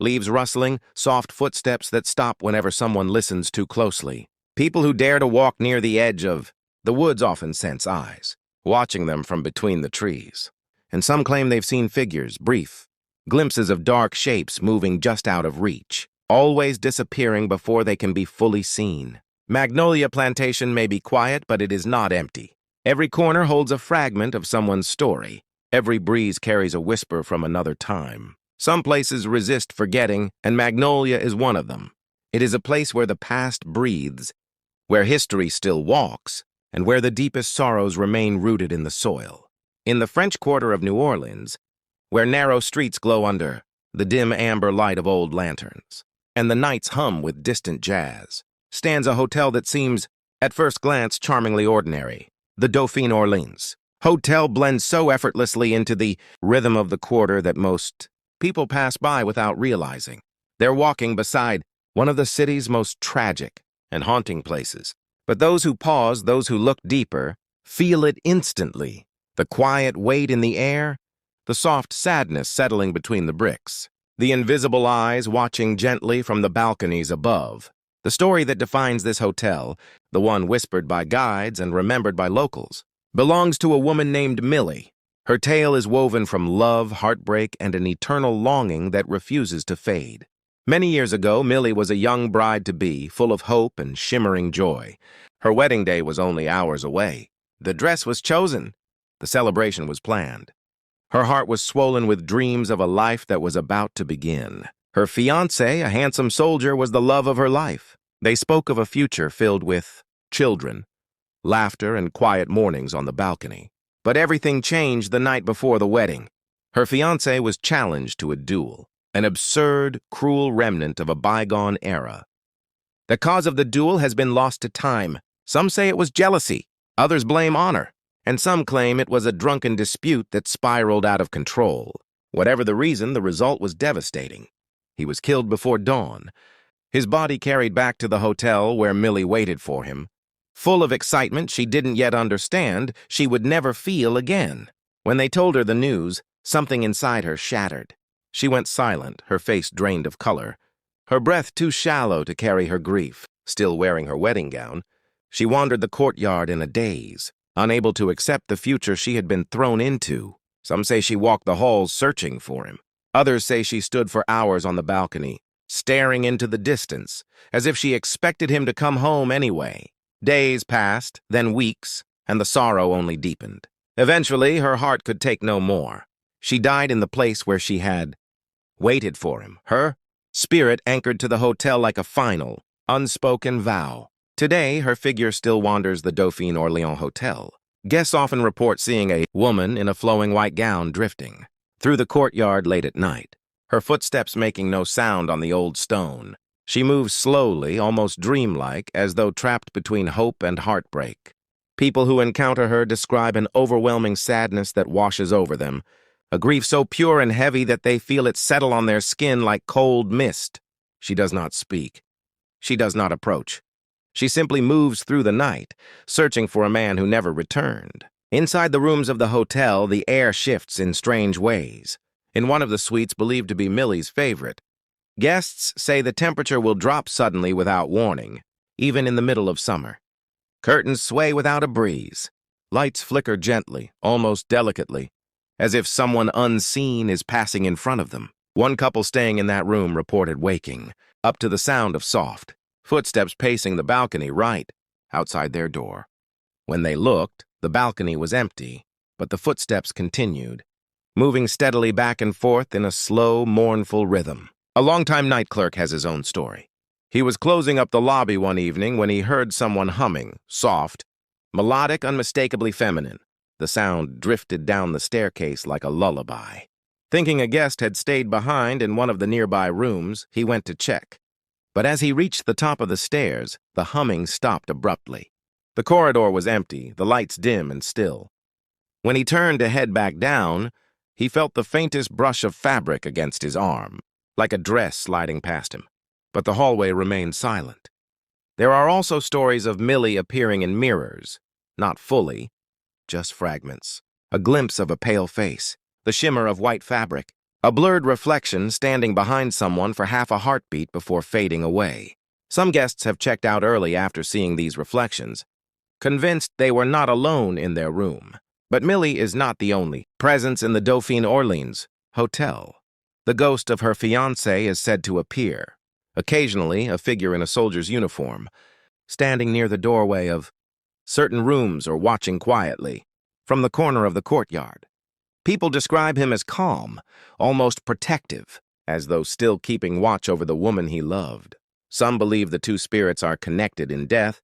Speaker 1: leaves rustling, soft footsteps that stop whenever someone listens too closely. People who dare to walk near the edge of the woods often sense eyes, watching them from between the trees. And some claim they've seen figures, brief glimpses of dark shapes moving just out of reach, always disappearing before they can be fully seen. Magnolia Plantation may be quiet, but it is not empty. Every corner holds a fragment of someone's story. Every breeze carries a whisper from another time. Some places resist forgetting, and Magnolia is one of them. It is a place where the past breathes, where history still walks, and where the deepest sorrows remain rooted in the soil. In the French Quarter of New Orleans, where narrow streets glow under the dim amber light of old lanterns, and the nights hum with distant jazz, stands a hotel that seems, at first glance, charmingly ordinary. The Dauphine Orleans Hotel blends so effortlessly into the rhythm of the quarter that most people pass by without realizing. They're walking beside one of the city's most tragic and haunting places. But those who pause, those who look deeper, feel it instantly. The quiet weight in the air, the soft sadness settling between the bricks, the invisible eyes watching gently from the balconies above. The story that defines this hotel, the one whispered by guides and remembered by locals, belongs to a woman named Millie. Her tale is woven from love, heartbreak, and an eternal longing that refuses to fade. Many years ago, Millie was a young bride-to-be, full of hope and shimmering joy. Her wedding day was only hours away. The dress was chosen. The celebration was planned. Her heart was swollen with dreams of a life that was about to begin. Her fiancé, a handsome soldier, was the love of her life. They spoke of a future filled with children, laughter, and quiet mornings on the balcony. But everything changed the night before the wedding. Her fiancé was challenged to a duel, an absurd, cruel remnant of a bygone era. The cause of the duel has been lost to time. Some say it was jealousy, others blame honor, and some claim it was a drunken dispute that spiraled out of control. Whatever the reason, the result was devastating. He was killed before dawn, his body carried back to the hotel where Millie waited for him. Full of excitement she didn't yet understand she would never feel again. When they told her the news, something inside her shattered. She went silent, her face drained of color, her breath too shallow to carry her grief. Still wearing her wedding gown, she wandered the courtyard in a daze, unable to accept the future she had been thrown into. Some say she walked the halls searching for him. Others say she stood for hours on the balcony, staring into the distance, as if she expected him to come home anyway. Days passed, then weeks, and the sorrow only deepened. Eventually, her heart could take no more. She died in the place where she had waited for him, her spirit anchored to the hotel like a final, unspoken vow. Today, her figure still wanders the Dauphine Orleans Hotel. Guests often report seeing a woman in a flowing white gown drifting through the courtyard late at night, her footsteps making no sound on the old stone. She moves slowly, almost dreamlike, as though trapped between hope and heartbreak. People who encounter her describe an overwhelming sadness that washes over them, a grief so pure and heavy that they feel it settle on their skin like cold mist. She does not speak. She does not approach. She simply moves through the night, searching for a man who never returned. Inside the rooms of the hotel, the air shifts in strange ways. In one of the suites believed to be Millie's favorite, guests say the temperature will drop suddenly without warning, even in the middle of summer. Curtains sway without a breeze. Lights flicker gently, almost delicately, as if someone unseen is passing in front of them. One couple staying in that room reported waking up to the sound of soft footsteps pacing the balcony right outside their door. When they looked, the balcony was empty, but the footsteps continued, moving steadily back and forth in a slow, mournful rhythm. A longtime night clerk has his own story. He was closing up the lobby one evening when he heard someone humming, soft, melodic, unmistakably feminine. The sound drifted down the staircase like a lullaby. Thinking a guest had stayed behind in one of the nearby rooms, he went to check. But as he reached the top of the stairs, the humming stopped abruptly. The corridor was empty, the lights dim and still. When he turned to head back down, he felt the faintest brush of fabric against his arm, like a dress sliding past him. But the hallway remained silent. There are also stories of Millie appearing in mirrors, not fully, just fragments. A glimpse of a pale face, the shimmer of white fabric, a blurred reflection standing behind someone for half a heartbeat before fading away. Some guests have checked out early after seeing these reflections, convinced they were not alone in their room. But Millie is not the only presence in the Dauphine Orleans hotel. The ghost of her fiancé is said to appear, occasionally a figure in a soldier's uniform, standing near the doorway of certain rooms or watching quietly from the corner of the courtyard. People describe him as calm, almost protective, as though still keeping watch over the woman he loved. Some believe the two spirits are connected in death,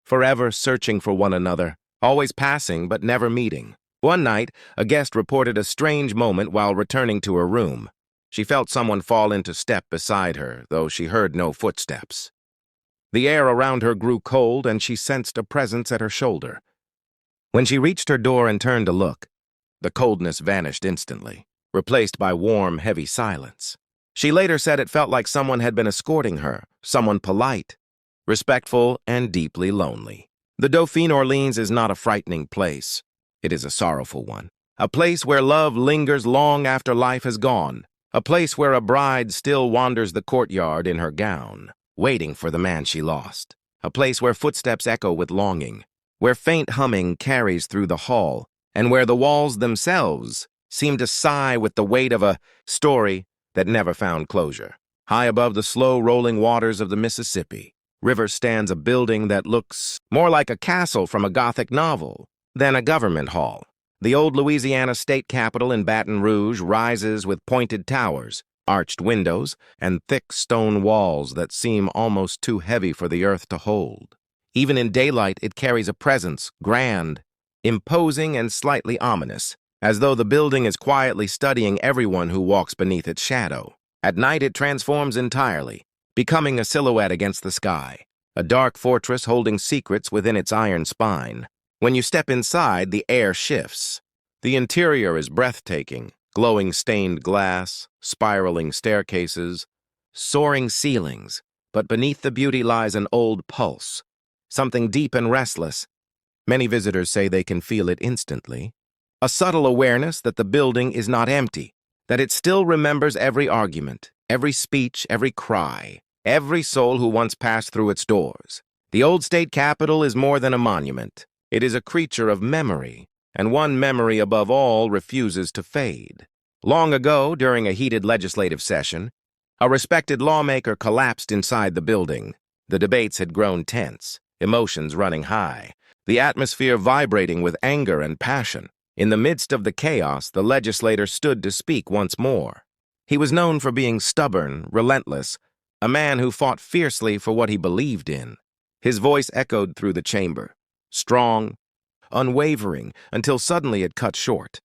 Speaker 1: forever searching for one another, always passing but never meeting. One night, a guest reported a strange moment while returning to her room. She felt someone fall into step beside her, though she heard no footsteps. The air around her grew cold, and she sensed a presence at her shoulder. When she reached her door and turned to look, the coldness vanished instantly, replaced by warm, heavy silence. She later said it felt like someone had been escorting her, someone polite, respectful, and deeply lonely. The Dauphine Orleans is not a frightening place. It is a sorrowful one. A place where love lingers long after life has gone. A place where a bride still wanders the courtyard in her gown, waiting for the man she lost. A place where footsteps echo with longing, where faint humming carries through the hall, and where the walls themselves seem to sigh with the weight of a story that never found closure. High above the slow rolling waters of the Mississippi River stands a building that looks more like a castle from a Gothic novel than a government hall. The old Louisiana state capitol in Baton Rouge rises with pointed towers, arched windows, and thick stone walls that seem almost too heavy for the earth to hold. Even in daylight, it carries a presence, grand, imposing, and slightly ominous, as though the building is quietly studying everyone who walks beneath its shadow. At night, it transforms entirely, becoming a silhouette against the sky, a dark fortress holding secrets within its iron spine. When you step inside, the air shifts. The interior is breathtaking, glowing stained glass, spiraling staircases, soaring ceilings, but beneath the beauty lies an old pulse, something deep and restless. Many visitors say they can feel it instantly. A subtle awareness that the building is not empty, that it still remembers every argument, every speech, every cry, every soul who once passed through its doors. The old state capitol is more than a monument. It is a creature of memory, and one memory above all refuses to fade. Long ago, during a heated legislative session, a respected lawmaker collapsed inside the building. The debates had grown tense, emotions running high, the atmosphere vibrating with anger and passion. In the midst of the chaos, the legislator stood to speak once more. He was known for being stubborn, relentless, a man who fought fiercely for what he believed in. His voice echoed through the chamber, strong, unwavering, until suddenly it cut short.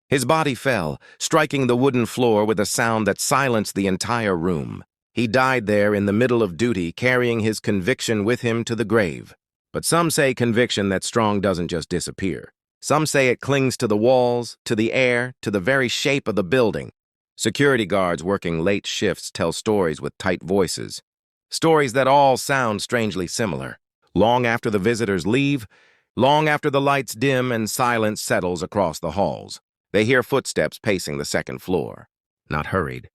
Speaker 1: His body fell, striking the wooden floor with a sound that silenced the entire room. He died there in the middle of duty, carrying his conviction with him to the grave. But some say conviction that strong doesn't just disappear. Some say it clings to the walls, to the air, to the very shape of the building. Security guards working late shifts tell stories with tight voices, stories that all sound strangely similar. Long after the visitors leave, long after the lights dim and silence settles across the halls, they hear footsteps pacing the second floor. Not hurried,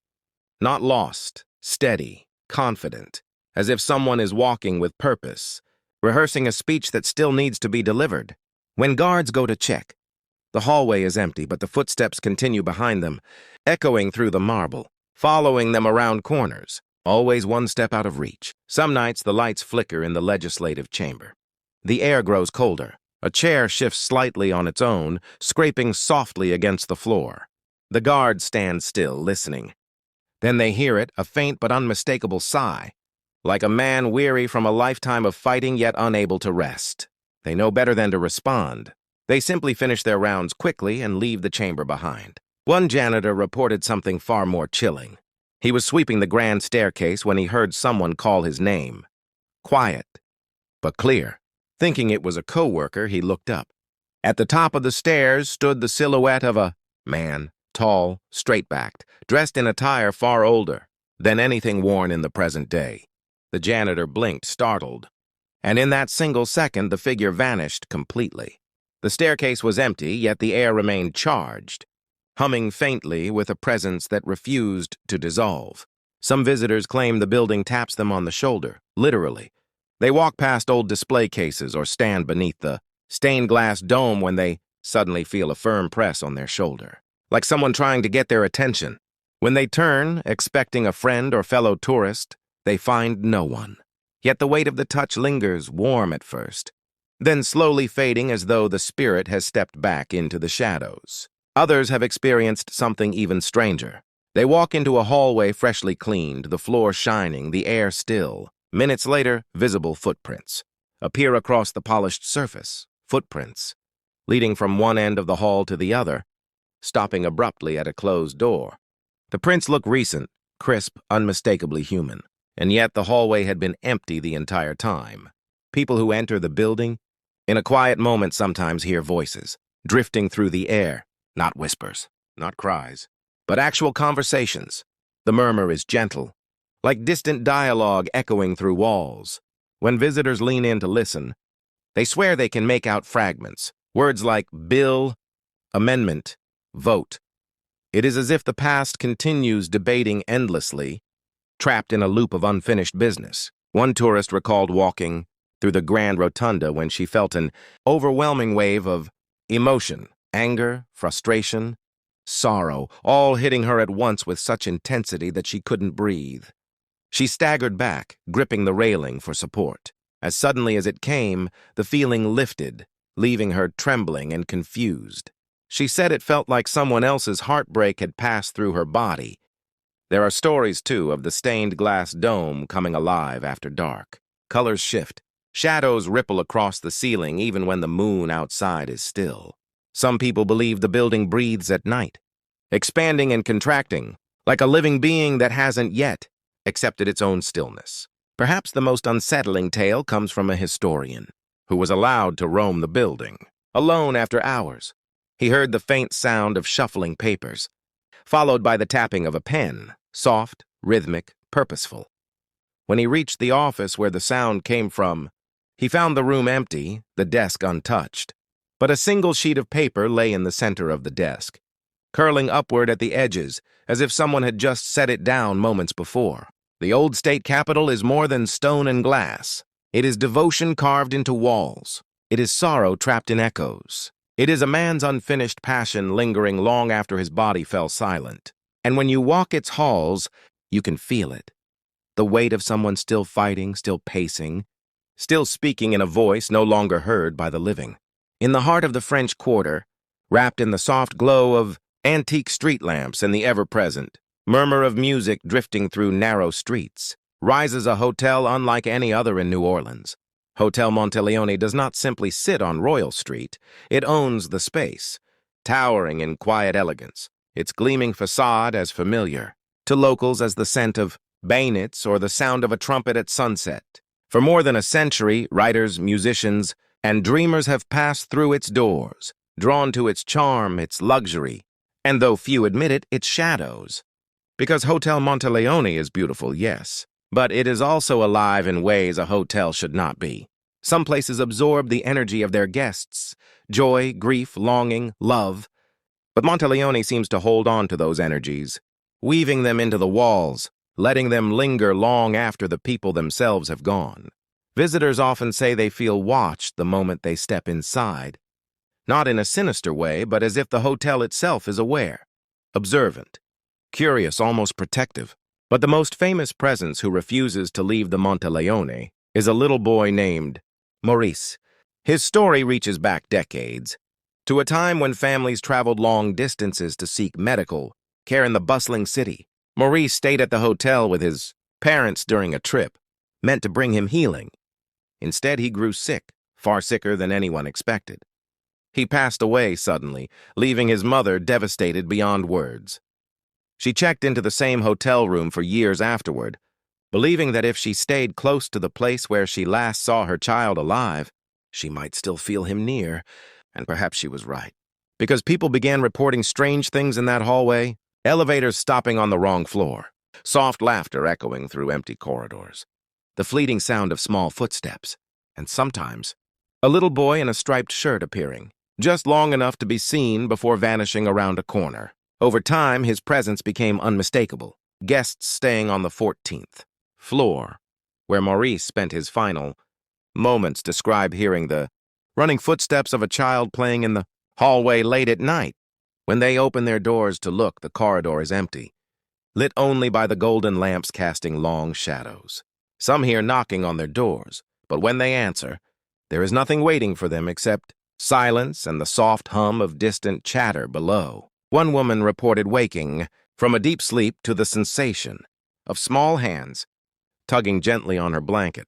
Speaker 1: not lost, steady, confident, as if someone is walking with purpose, rehearsing a speech that still needs to be delivered. When guards go to check, the hallway is empty, but the footsteps continue behind them, echoing through the marble, following them around corners, always one step out of reach. Some nights the lights flicker in the legislative chamber. The air grows colder. A chair shifts slightly on its own, scraping softly against the floor. The guards stand still, listening. Then they hear it, a faint but unmistakable sigh, like a man weary from a lifetime of fighting yet unable to rest. They know better than to respond. They simply finish their rounds quickly and leave the chamber behind. One janitor reported something far more chilling. He was sweeping the grand staircase when he heard someone call his name. Quiet, but clear. Thinking it was a coworker, he looked up. At the top of the stairs stood the silhouette of a man, tall, straight-backed, dressed in attire far older than anything worn in the present day. The janitor blinked, startled, and in that single second the figure vanished completely. The staircase was empty, yet the air remained charged, humming faintly with a presence that refused to dissolve. Some visitors claim the building taps them on the shoulder, literally. They walk past old display cases or stand beneath the stained glass dome when they suddenly feel a firm press on their shoulder, like someone trying to get their attention. When they turn, expecting a friend or fellow tourist, they find no one. Yet the weight of the touch lingers, warm at first, then slowly fading as though the spirit has stepped back into the shadows. Others have experienced something even stranger. They walk into a hallway freshly cleaned, the floor shining, the air still. Minutes later, visible footprints appear across the polished surface. Footprints leading from one end of the hall to the other, stopping abruptly at a closed door. The prints look recent, crisp, unmistakably human, and yet the hallway had been empty the entire time. People who enter the building, in a quiet moment, sometimes hear voices, drifting through the air, not whispers, not cries, but actual conversations. The murmur is gentle, like distant dialogue echoing through walls. When visitors lean in to listen, they swear they can make out fragments, words like bill, amendment, vote. It is as if the past continues debating endlessly, trapped in a loop of unfinished business. One tourist recalled walking through the Grand Rotunda when she felt an overwhelming wave of emotion, anger, frustration, sorrow, all hitting her at once with such intensity that she couldn't breathe. She staggered back, gripping the railing for support. As suddenly as it came, the feeling lifted, leaving her trembling and confused. She said it felt like someone else's heartbreak had passed through her body. There are stories, too, of the stained glass dome coming alive after dark. Colors shift. Shadows ripple across the ceiling even when the moon outside is still. Some people believe the building breathes at night, expanding and contracting, like a living being that hasn't yet accepted its own stillness. Perhaps the most unsettling tale comes from a historian who was allowed to roam the building, alone after hours. He heard the faint sound of shuffling papers, followed by the tapping of a pen, soft, rhythmic, purposeful. When he reached the office where the sound came from, he found the room empty, the desk untouched. But a single sheet of paper lay in the center of the desk, curling upward at the edges, as if someone had just set it down moments before. The old state capitol is more than stone and glass. It is devotion carved into walls. It is sorrow trapped in echoes. It is a man's unfinished passion lingering long after his body fell silent. And when you walk its halls, you can feel it. The weight of someone still fighting, still pacing, still speaking in a voice no longer heard by the living. In the heart of the French Quarter, wrapped in the soft glow of antique street lamps and the ever-present murmur of music drifting through narrow streets, rises a hotel unlike any other in New Orleans. Hotel Monteleone does not simply sit on Royal Street. It owns the space, towering in quiet elegance, its gleaming facade as familiar to locals as the scent of bayonets or the sound of a trumpet at sunset. For more than a century, writers, musicians, and dreamers have passed through its doors, drawn to its charm, its luxury, and though few admit it, its shadows. Because Hotel Monteleone is beautiful, yes, but it is also alive in ways a hotel should not be. Some places absorb the energy of their guests, joy, grief, longing, love. But Monteleone seems to hold on to those energies, weaving them into the walls, letting them linger long after the people themselves have gone. Visitors often say they feel watched the moment they step inside, not in a sinister way, but as if the hotel itself is aware, observant, curious, almost protective. But the most famous presence who refuses to leave the Monteleone is a little boy named Maurice. His story reaches back decades, to a time when families traveled long distances to seek medical care in the bustling city. Maurice stayed at the hotel with his parents during a trip, meant to bring him healing. Instead, he grew sick, far sicker than anyone expected. He passed away suddenly, leaving his mother devastated beyond words. She checked into the same hotel room for years afterward, believing that if she stayed close to the place where she last saw her child alive, she might still feel him near, and perhaps she was right. Because people began reporting strange things in that hallway, elevators stopping on the wrong floor, soft laughter echoing through empty corridors, the fleeting sound of small footsteps, and sometimes a little boy in a striped shirt appearing, just long enough to be seen before vanishing around a corner. Over time, his presence became unmistakable. guests staying on the 14th floor, where Maurice spent his final moments, describe hearing the running footsteps of a child playing in the hallway late at night. When they open their doors to look, the corridor is empty, lit only by the golden lamps casting long shadows. Some hear knocking on their doors, but when they answer, there is nothing waiting for them except silence and the soft hum of distant chatter below. One woman reported waking from a deep sleep to the sensation of small hands tugging gently on her blanket.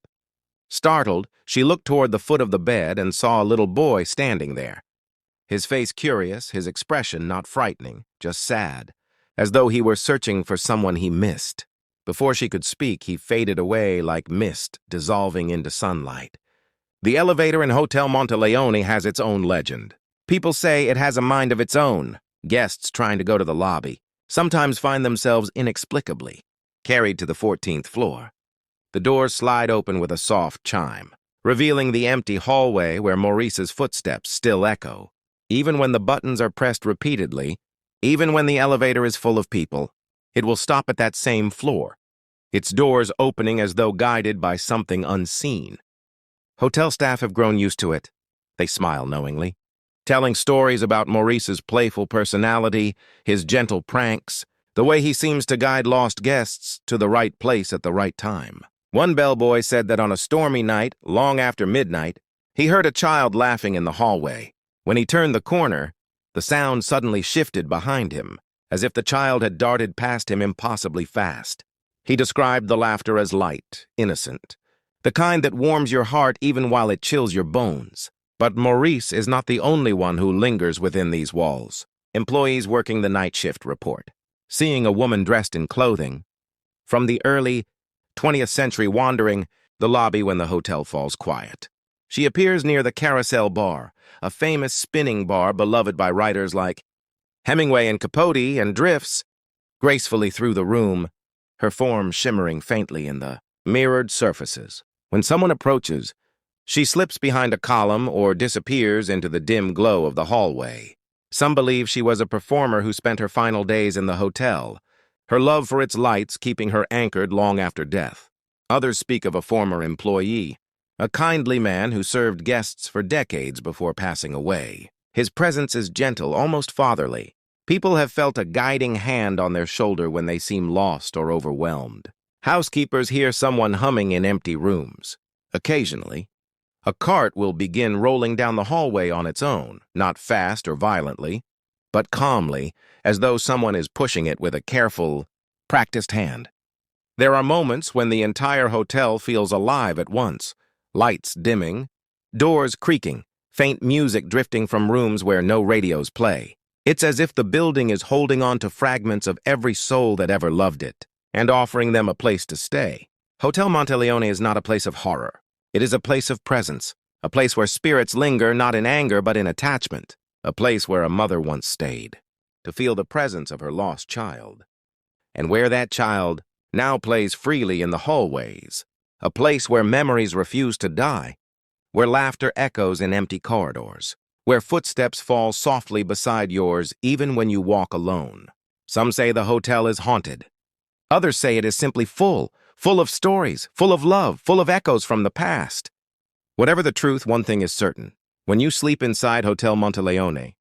Speaker 1: Startled, she looked toward the foot of the bed and saw a little boy standing there. His face curious, his expression not frightening, just sad, as though he were searching for someone he missed. Before she could speak, he faded away like mist dissolving into sunlight. The elevator in Hotel Monteleone has its own legend. People say it has a mind of its own. Guests trying to go to the lobby sometimes find themselves inexplicably carried to the 14th floor. The doors slide open with a soft chime, revealing the empty hallway where Maurice's footsteps still echo. Even when the buttons are pressed repeatedly, even when the elevator is full of people, it will stop at that same floor, its doors opening as though guided by something unseen. Hotel staff have grown used to it. They smile knowingly, telling stories about Maurice's playful personality, his gentle pranks, the way he seems to guide lost guests to the right place at the right time. One bellboy said that on a stormy night, long after midnight, he heard a child laughing in the hallway. When he turned the corner, the sound suddenly shifted behind him, as if the child had darted past him impossibly fast. He described the laughter as light, innocent, the kind that warms your heart even while it chills your bones. But Maurice is not the only one who lingers within these walls. Employees working the night shift report seeing a woman dressed in clothing from the early 20th century wandering the lobby when the hotel falls quiet. She appears near the Carousel Bar, a famous spinning bar beloved by writers like Hemingway and Capote, and drifts gracefully through the room, her form shimmering faintly in the mirrored surfaces. When someone approaches, she slips behind a column or disappears into the dim glow of the hallway. Some believe she was a performer who spent her final days in the hotel, her love for its lights keeping her anchored long after death. Others speak of a former employee, a kindly man who served guests for decades before passing away. His presence is gentle, almost fatherly. People have felt a guiding hand on their shoulder when they seem lost or overwhelmed. Housekeepers hear someone humming in empty rooms. Occasionally, a cart will begin rolling down the hallway on its own, not fast or violently, but calmly, as though someone is pushing it with a careful, practiced hand. There are moments when the entire hotel feels alive at once, lights dimming, doors creaking, faint music drifting from rooms where no radios play. It's as if the building is holding on to fragments of every soul that ever loved it, and offering them a place to stay. Hotel Monteleone is not a place of horror. It is a place of presence, a place where spirits linger not in anger but in attachment, a place where a mother once stayed, to feel the presence of her lost child, and where that child now plays freely in the hallways, a place where memories refuse to die, where laughter echoes in empty corridors, where footsteps fall softly beside yours even when you walk alone. Some say the hotel is haunted. Others say it is simply full of stories, full of love, full of echoes from the past. Whatever the truth, one thing is certain. When you sleep inside Hotel Monteleone,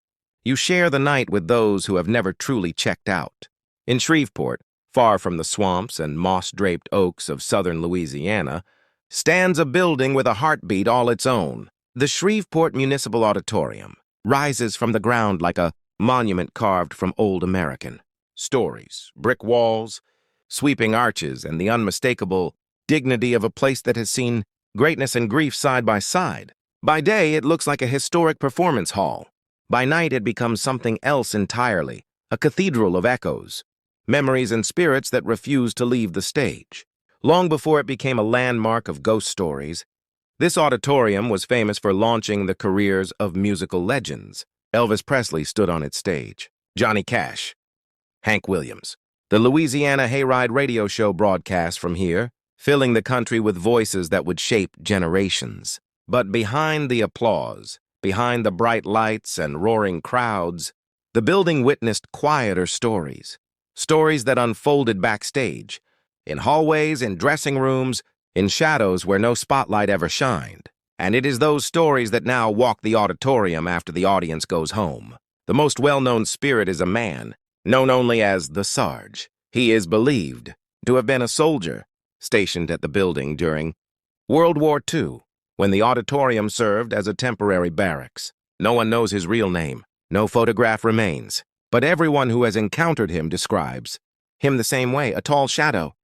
Speaker 1: you share the night with those who have never truly checked out. In Shreveport, far from the swamps and moss-draped oaks of southern Louisiana, stands a building with a heartbeat all its own. The Shreveport Municipal Auditorium rises from the ground like a monument carved from old American. Stories, brick walls, sweeping arches, and the unmistakable dignity of a place that has seen greatness and grief side by side. By day, it looks like a historic performance hall. By night, it becomes something else entirely, a cathedral of echoes, memories and spirits that refuse to leave the stage. Long before it became a landmark of ghost stories, this auditorium was famous for launching the careers of musical legends. Elvis Presley stood on its stage. Johnny Cash, Hank Williams. The Louisiana Hayride radio show broadcast from here, filling the country with voices that would shape generations. But behind the applause, behind the bright lights and roaring crowds, the building witnessed quieter stories. Stories that unfolded backstage, in hallways, in dressing rooms, in shadows where no spotlight ever shined. And it is those stories that now walk the auditorium after the audience goes home. The most well-known spirit is a man, known only as the Sarge. He is believed to have been a soldier stationed at the building during World War II, when the auditorium served as a temporary barracks. No one knows his real name. No photograph remains. But everyone who has encountered him describes him the same way, a tall shadow,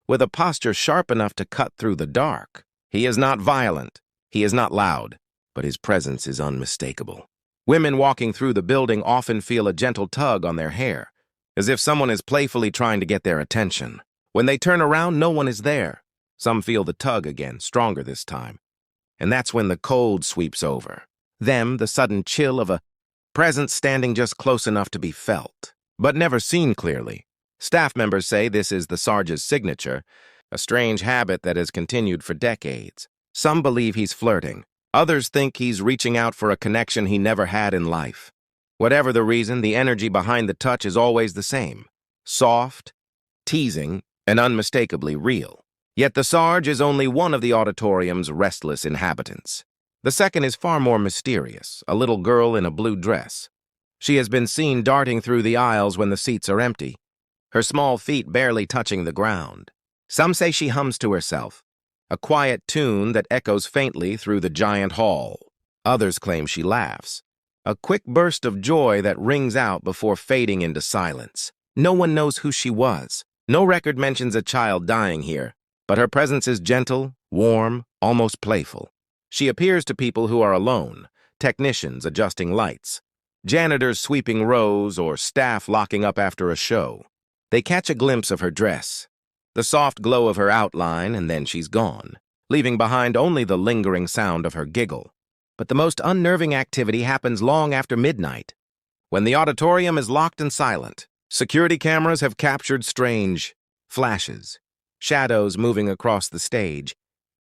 Speaker 1: with a posture sharp enough to cut through the dark. He is not violent. He is not loud, but his presence is unmistakable. Women walking through the building often feel a gentle tug on their hair, as if someone is playfully trying to get their attention. When they turn around, no one is there. Some feel the tug again, stronger this time. And that's when the cold sweeps over. Them, the sudden chill of a presence standing just close enough to be felt, but never seen clearly. Staff members say this is the Sarge's signature, a strange habit that has continued for decades. Some believe he's flirting. Others think he's reaching out for a connection he never had in life. Whatever the reason, the energy behind the touch is always the same. Soft, teasing, and unmistakably real. Yet the Sarge is only one of the auditorium's restless inhabitants. The second is far more mysterious, a little girl in a blue dress. She has been seen darting through the aisles when the seats are empty, her small feet barely touching the ground. Some say she hums to herself, a quiet tune that echoes faintly through the giant hall. Others claim she laughs, a quick burst of joy that rings out before fading into silence. No one knows who she was. No record mentions a child dying here, but her presence is gentle, warm, almost playful. She appears to people who are alone, technicians adjusting lights, janitors sweeping rows, or staff locking up after a show. They catch a glimpse of her dress, the soft glow of her outline, and then she's gone, leaving behind only the lingering sound of her giggle. But the most unnerving activity happens long after midnight, when the auditorium is locked and silent. Security cameras have captured strange flashes, shadows moving across the stage.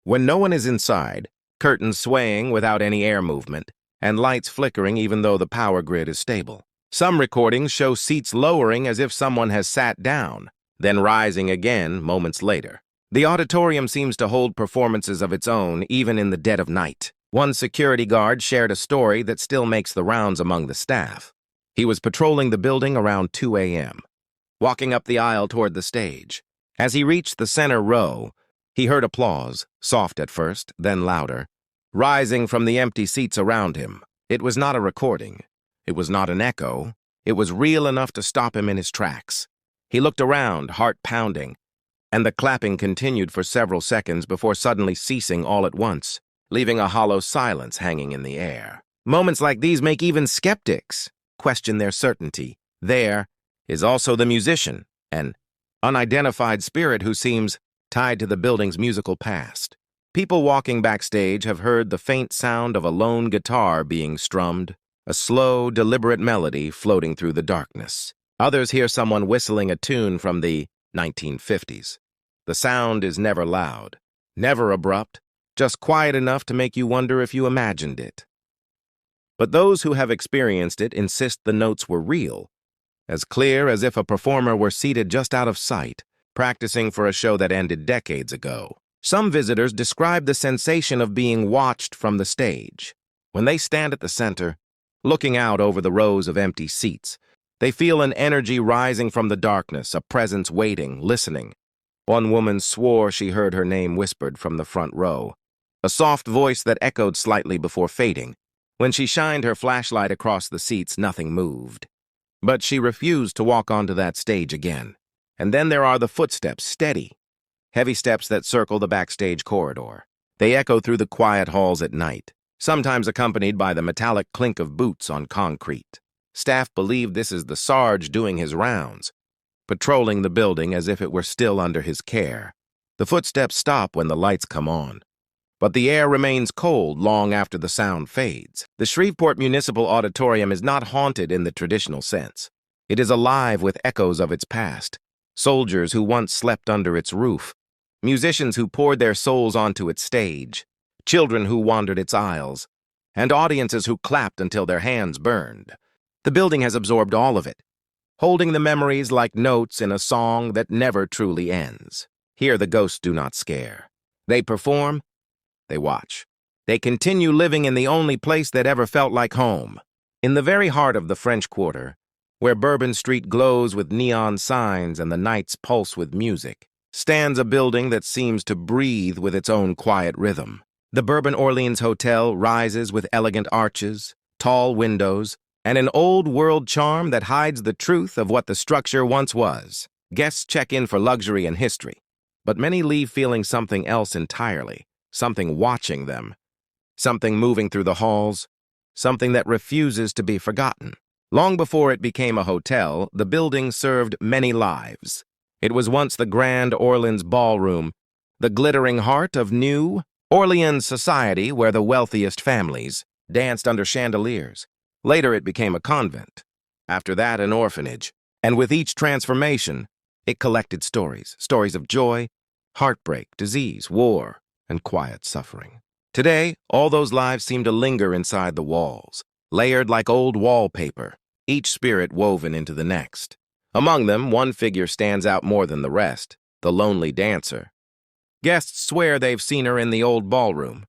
Speaker 1: When no one is inside, curtains swaying without any air movement, and lights flickering even though the power grid is stable. Some recordings show seats lowering as if someone has sat down, then rising again moments later. The auditorium seems to hold performances of its own even in the dead of night. One security guard shared a story that still makes the rounds among the staff. He was patrolling the building around 2 a.m., walking up the aisle toward the stage. As he reached the center row, he heard applause, soft at first, then louder, rising from the empty seats around him. It was not a recording. It was not an echo. It was real enough to stop him in his tracks. He looked around, heart pounding, and the clapping continued for several seconds before suddenly ceasing all at once, leaving a hollow silence hanging in the air. Moments like these make even skeptics question their certainty. There is also the musician, an unidentified spirit who seems tied to the building's musical past. People walking backstage have heard the faint sound of a lone guitar being strummed, a slow, deliberate melody floating through the darkness. Others hear someone whistling a tune from the 1950s. The sound is never loud, never abrupt, just quiet enough to make you wonder if you imagined it. But those who have experienced it insist the notes were real, as clear as if a performer were seated just out of sight, practicing for a show that ended decades ago. Some visitors describe the sensation of being watched from the stage. When they stand at the center, looking out over the rows of empty seats, they feel an energy rising from the darkness, a presence waiting, listening. One woman swore she heard her name whispered from the front row, a soft voice that echoed slightly before fading. When she shined her flashlight across the seats, nothing moved. But she refused to walk onto that stage again. And then there are the footsteps, steady, heavy steps that circle the backstage corridor. They echo through the quiet halls at night, sometimes accompanied by the metallic clink of boots on concrete. Staff believe this is the Sarge doing his rounds, patrolling the building as if it were still under his care. The footsteps stop when the lights come on, but the air remains cold long after the sound fades. The Shreveport Municipal Auditorium is not haunted in the traditional sense. It is alive with echoes of its past, soldiers who once slept under its roof, musicians who poured their souls onto its stage, children who wandered its aisles, and audiences who clapped until their hands burned. The building has absorbed all of it, holding the memories like notes in a song that never truly ends. Here the ghosts do not scare. They perform, they watch. They continue living in the only place that ever felt like home. In the very heart of the French Quarter, where Bourbon Street glows with neon signs and the nights pulse with music, stands a building that seems to breathe with its own quiet rhythm. The Bourbon Orleans Hotel rises with elegant arches, tall windows, and an old-world charm that hides the truth of what the structure once was. Guests check in for luxury and history, but many leave feeling something else entirely, something watching them, something moving through the halls, something that refuses to be forgotten. Long before it became a hotel, the building served many lives. It was once the Grand Orleans Ballroom, the glittering heart of New Orleans society where the wealthiest families danced under chandeliers. Later it became a convent. After that, an orphanage. And with each transformation, it collected stories of joy, heartbreak, disease, war, and quiet suffering. Today, all those lives seem to linger inside the walls, layered like old wallpaper, each spirit woven into the next. Among them, one figure stands out more than the rest, the lonely dancer. Guests swear they've seen her in the old ballroom.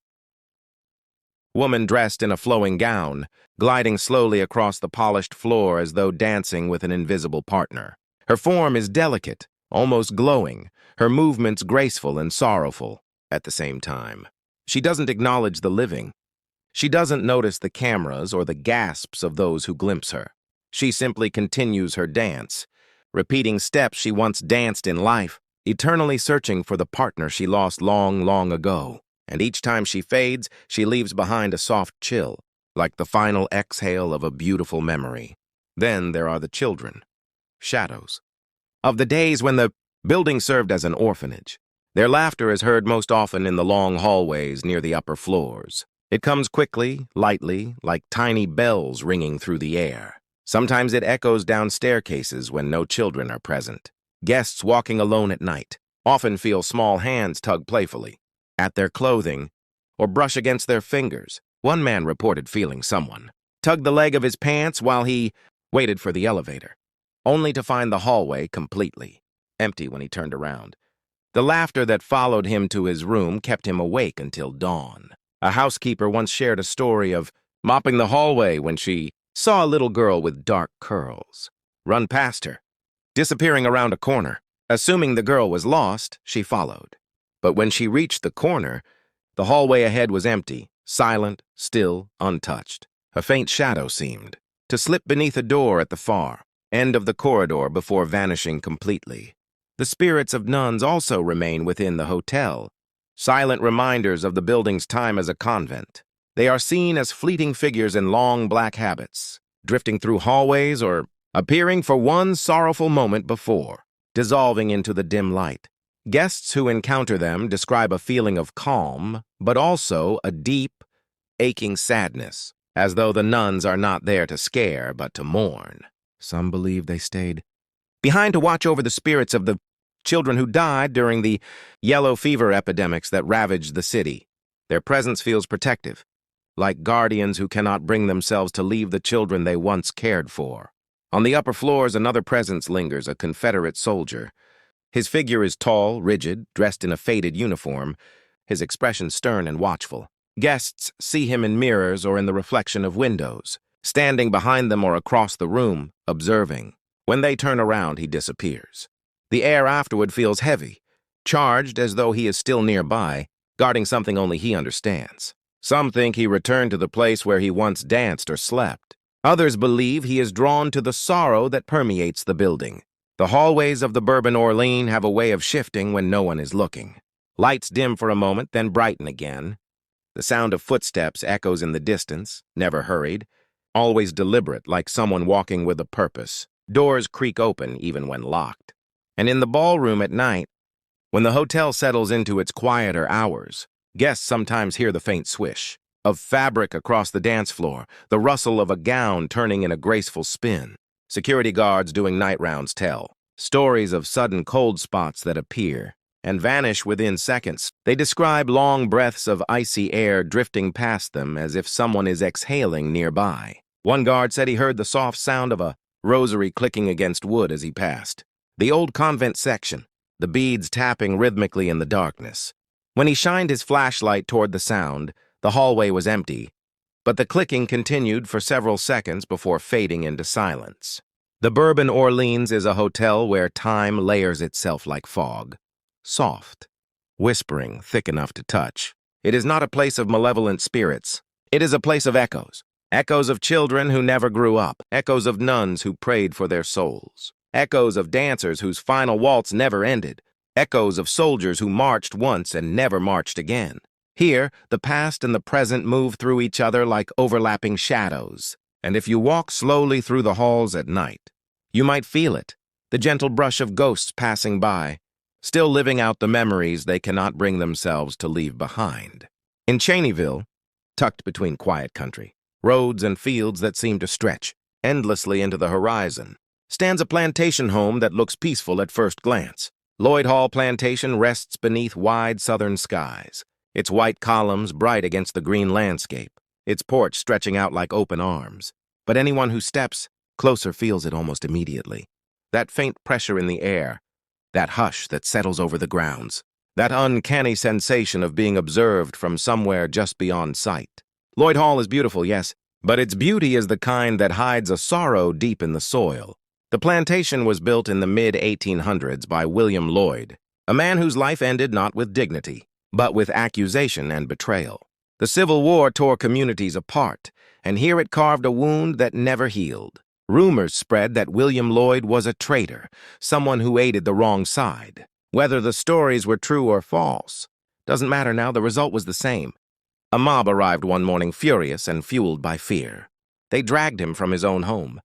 Speaker 1: Woman dressed in a flowing gown, gliding slowly across the polished floor as though dancing with an invisible partner. Her form is delicate, almost glowing, her movements graceful and sorrowful at the same time. She doesn't acknowledge the living. She doesn't notice the cameras or the gasps of those who glimpse her. She simply continues her dance, repeating steps she once danced in life, eternally searching for the partner she lost long, long ago. And each time she fades, she leaves behind a soft chill, like the final exhale of a beautiful memory. Then there are the children, shadows, of the days when the building served as an orphanage. Their laughter is heard most often in the long hallways near the upper floors. It comes quickly, lightly, like tiny bells ringing through the air. Sometimes it echoes down staircases when no children are present. Guests walking alone at night often feel small hands tug playfully at their clothing or brush against their fingers. One man reported feeling someone tug the leg of his pants while he waited for the elevator, only to find the hallway completely empty when he turned around. The laughter that followed him to his room kept him awake until dawn. A housekeeper once shared a story of mopping the hallway when she saw a little girl with dark curls run past her, disappearing around a corner. Assuming the girl was lost, she followed. But when she reached the corner, the hallway ahead was empty, silent, still, untouched. A faint shadow seemed to slip beneath a door at the far end of the corridor before vanishing completely. The spirits of nuns also remain within the hotel, silent reminders of the building's time as a convent. They are seen as fleeting figures in long black habits, drifting through hallways or appearing for one sorrowful moment before dissolving into the dim light. Guests who encounter them describe a feeling of calm, but also a deep, aching sadness, as though the nuns are not there to scare, but to mourn. Some believe they stayed behind to watch over the spirits of the children who died during the yellow fever epidemics that ravaged the city. Their presence feels protective, like guardians who cannot bring themselves to leave the children they once cared for. On the upper floors, another presence lingers, a Confederate soldier. His figure is tall, rigid, dressed in a faded uniform, his expression stern and watchful. Guests see him in mirrors or in the reflection of windows, standing behind them or across the room, observing. When they turn around, he disappears. The air afterward feels heavy, charged as though he is still nearby, guarding something only he understands. Some think he returned to the place where he once danced or slept. Others believe he is drawn to the sorrow that permeates the building. The hallways of the Bourbon Orleans have a way of shifting when no one is looking. Lights dim for a moment, then brighten again. The sound of footsteps echoes in the distance, never hurried, always deliberate, like someone walking with a purpose. Doors creak open even when locked. And in the ballroom at night, when the hotel settles into its quieter hours, guests sometimes hear the faint swish of fabric across the dance floor, the rustle of a gown turning in a graceful spin. Security guards doing night rounds tell stories of sudden cold spots that appear and vanish within seconds. They describe long breaths of icy air drifting past them as if someone is exhaling nearby. One guard said he heard the soft sound of a rosary clicking against wood as he passed. The old convent section, the beads tapping rhythmically in the darkness. When he shined his flashlight toward the sound, the hallway was empty, but the clicking continued for several seconds before fading into silence. The Bourbon Orleans is a hotel where time layers itself like fog. Soft, whispering, thick enough to touch. It is not a place of malevolent spirits. It is a place of echoes. Echoes of children who never grew up. Echoes of nuns who prayed for their souls. Echoes of dancers whose final waltz never ended. Echoes of soldiers who marched once and never marched again. Here, the past and the present move through each other like overlapping shadows. And if you walk slowly through the halls at night, you might feel it, the gentle brush of ghosts passing by, still living out the memories they cannot bring themselves to leave behind. In Cheneyville, tucked between quiet country, roads and fields that seem to stretch endlessly into the horizon, stands a plantation home that looks peaceful at first glance. Lloyd Hall Plantation rests beneath wide southern skies, its white columns bright against the green landscape, its porch stretching out like open arms. But anyone who steps closer feels it almost immediately. That faint pressure in the air, that hush that settles over the grounds, that uncanny sensation of being observed from somewhere just beyond sight. Lloyd Hall is beautiful, yes, but its beauty is the kind that hides a sorrow deep in the soil. The plantation was built in the mid-1800s by William Lloyd, a man whose life ended not with dignity, but with accusation and betrayal. The Civil War tore communities apart, and here it carved a wound that never healed. Rumors spread that William Lloyd was a traitor, someone who aided the wrong side. Whether the stories were true or false doesn't matter now, the result was the same. A mob arrived one morning furious and fueled by fear. They dragged him from his own home.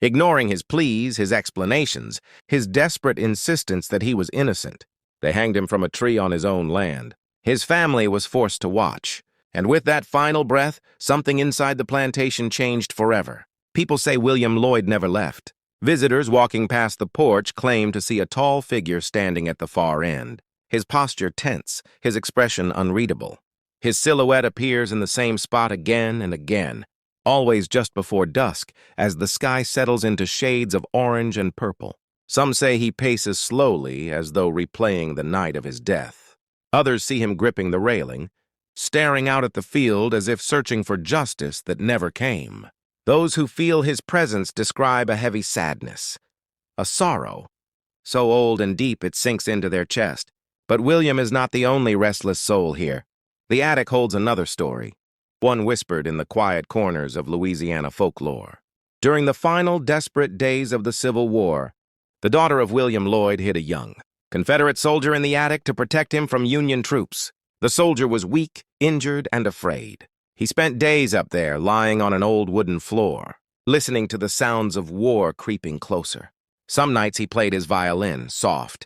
Speaker 1: Ignoring his pleas, his explanations, his desperate insistence that he was innocent, they hanged him from a tree on his own land. His family was forced to watch, and with that final breath, something inside the plantation changed forever. People say William Lloyd never left. Visitors walking past the porch claim to see a tall figure standing at the far end, his posture tense, his expression unreadable. His silhouette appears in the same spot again and again, always just before dusk, as the sky settles into shades of orange and purple. Some say he paces slowly, as though replaying the night of his death. Others see him gripping the railing, staring out at the field as if searching for justice that never came. Those who feel his presence describe a heavy sadness, a sorrow, so old and deep it sinks into their chest. But William is not the only restless soul here. The attic holds another story, one whispered in the quiet corners of Louisiana folklore. During the final desperate days of the Civil War, the daughter of William Lloyd hid a young Confederate soldier in the attic to protect him from Union troops. The soldier was weak, injured, and afraid. He spent days up there, lying on an old wooden floor, listening to the sounds of war creeping closer. Some nights he played his violin, soft,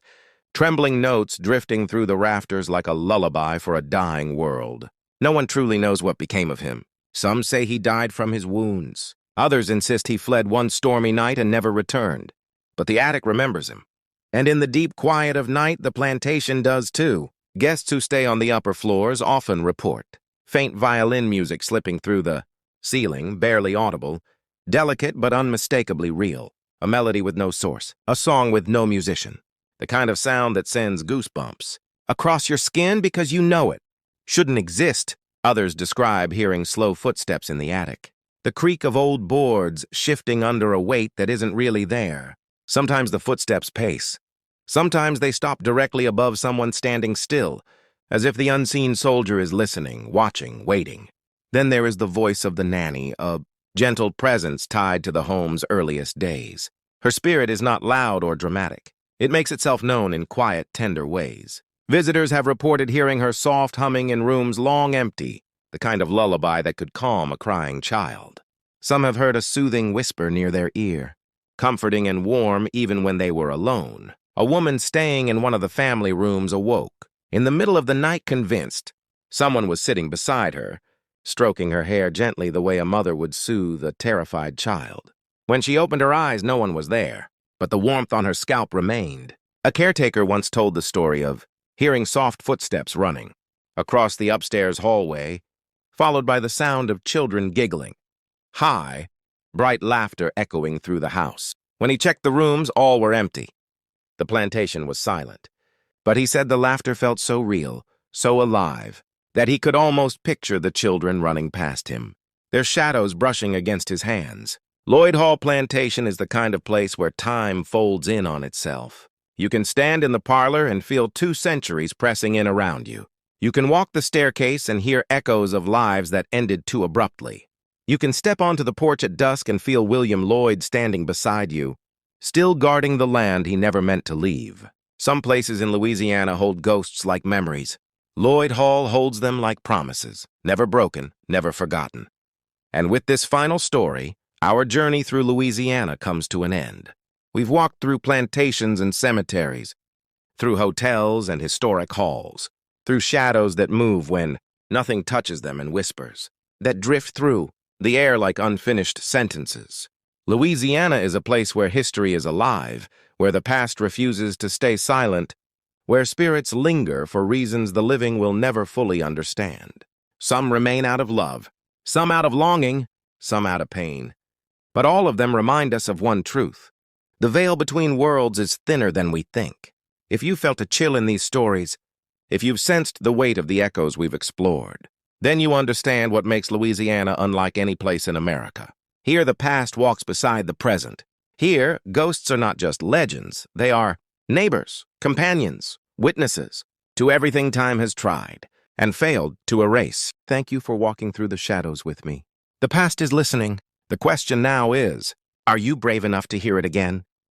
Speaker 1: trembling notes drifting through the rafters like a lullaby for a dying world. No one truly knows what became of him. Some say he died from his wounds. Others insist he fled one stormy night and never returned. But the attic remembers him. And in the deep quiet of night, the plantation does too. Guests who stay on the upper floors often report. Faint violin music slipping through the ceiling, barely audible, delicate but unmistakably real. A melody with no source, a song with no musician. The kind of sound that sends goosebumps across your skin because you know it shouldn't exist. Others describe hearing slow footsteps in the attic, the creak of old boards shifting under a weight that isn't really there. Sometimes the footsteps pace. Sometimes they stop directly above someone standing still, as if the unseen soldier is listening, watching, waiting. Then there is the voice of the nanny, a gentle presence tied to the home's earliest days. Her spirit is not loud or dramatic. It makes itself known in quiet, tender ways. Visitors have reported hearing her soft humming in rooms long empty, the kind of lullaby that could calm a crying child. Some have heard a soothing whisper near their ear, comforting and warm even when they were alone. A woman staying in one of the family rooms awoke, in the middle of the night, convinced someone was sitting beside her, stroking her hair gently the way a mother would soothe a terrified child. When she opened her eyes, no one was there, but the warmth on her scalp remained. A caretaker once told the story of hearing soft footsteps running across the upstairs hallway, followed by the sound of children giggling. High, bright laughter echoing through the house. When he checked the rooms, all were empty. The plantation was silent. But he said the laughter felt so real, so alive, that he could almost picture the children running past him, their shadows brushing against his hands. Lloyd Hall Plantation is the kind of place where time folds in on itself. You can stand in the parlor and feel 2 centuries pressing in around you. You can walk the staircase and hear echoes of lives that ended too abruptly. You can step onto the porch at dusk and feel William Lloyd standing beside you, still guarding the land he never meant to leave. Some places in Louisiana hold ghosts like memories. Lloyd Hall holds them like promises, never broken, never forgotten. And with this final story, our journey through Louisiana comes to an end. We've walked through plantations and cemeteries, through hotels and historic halls, through shadows that move when nothing touches them and whispers, that drift through the air like unfinished sentences. Louisiana is a place where history is alive, where the past refuses to stay silent, where spirits linger for reasons the living will never fully understand. Some remain out of love, some out of longing, some out of pain. But all of them remind us of one truth. The veil between worlds is thinner than we think. If you felt a chill in these stories, if you've sensed the weight of the echoes we've explored, then you understand what makes Louisiana unlike any place in America. Here the past walks beside the present. Here, ghosts are not just legends, they are neighbors, companions, witnesses to everything time has tried and failed to erase. Thank you for walking through the shadows with me. The past is listening. The question now is, are you brave enough to hear it again?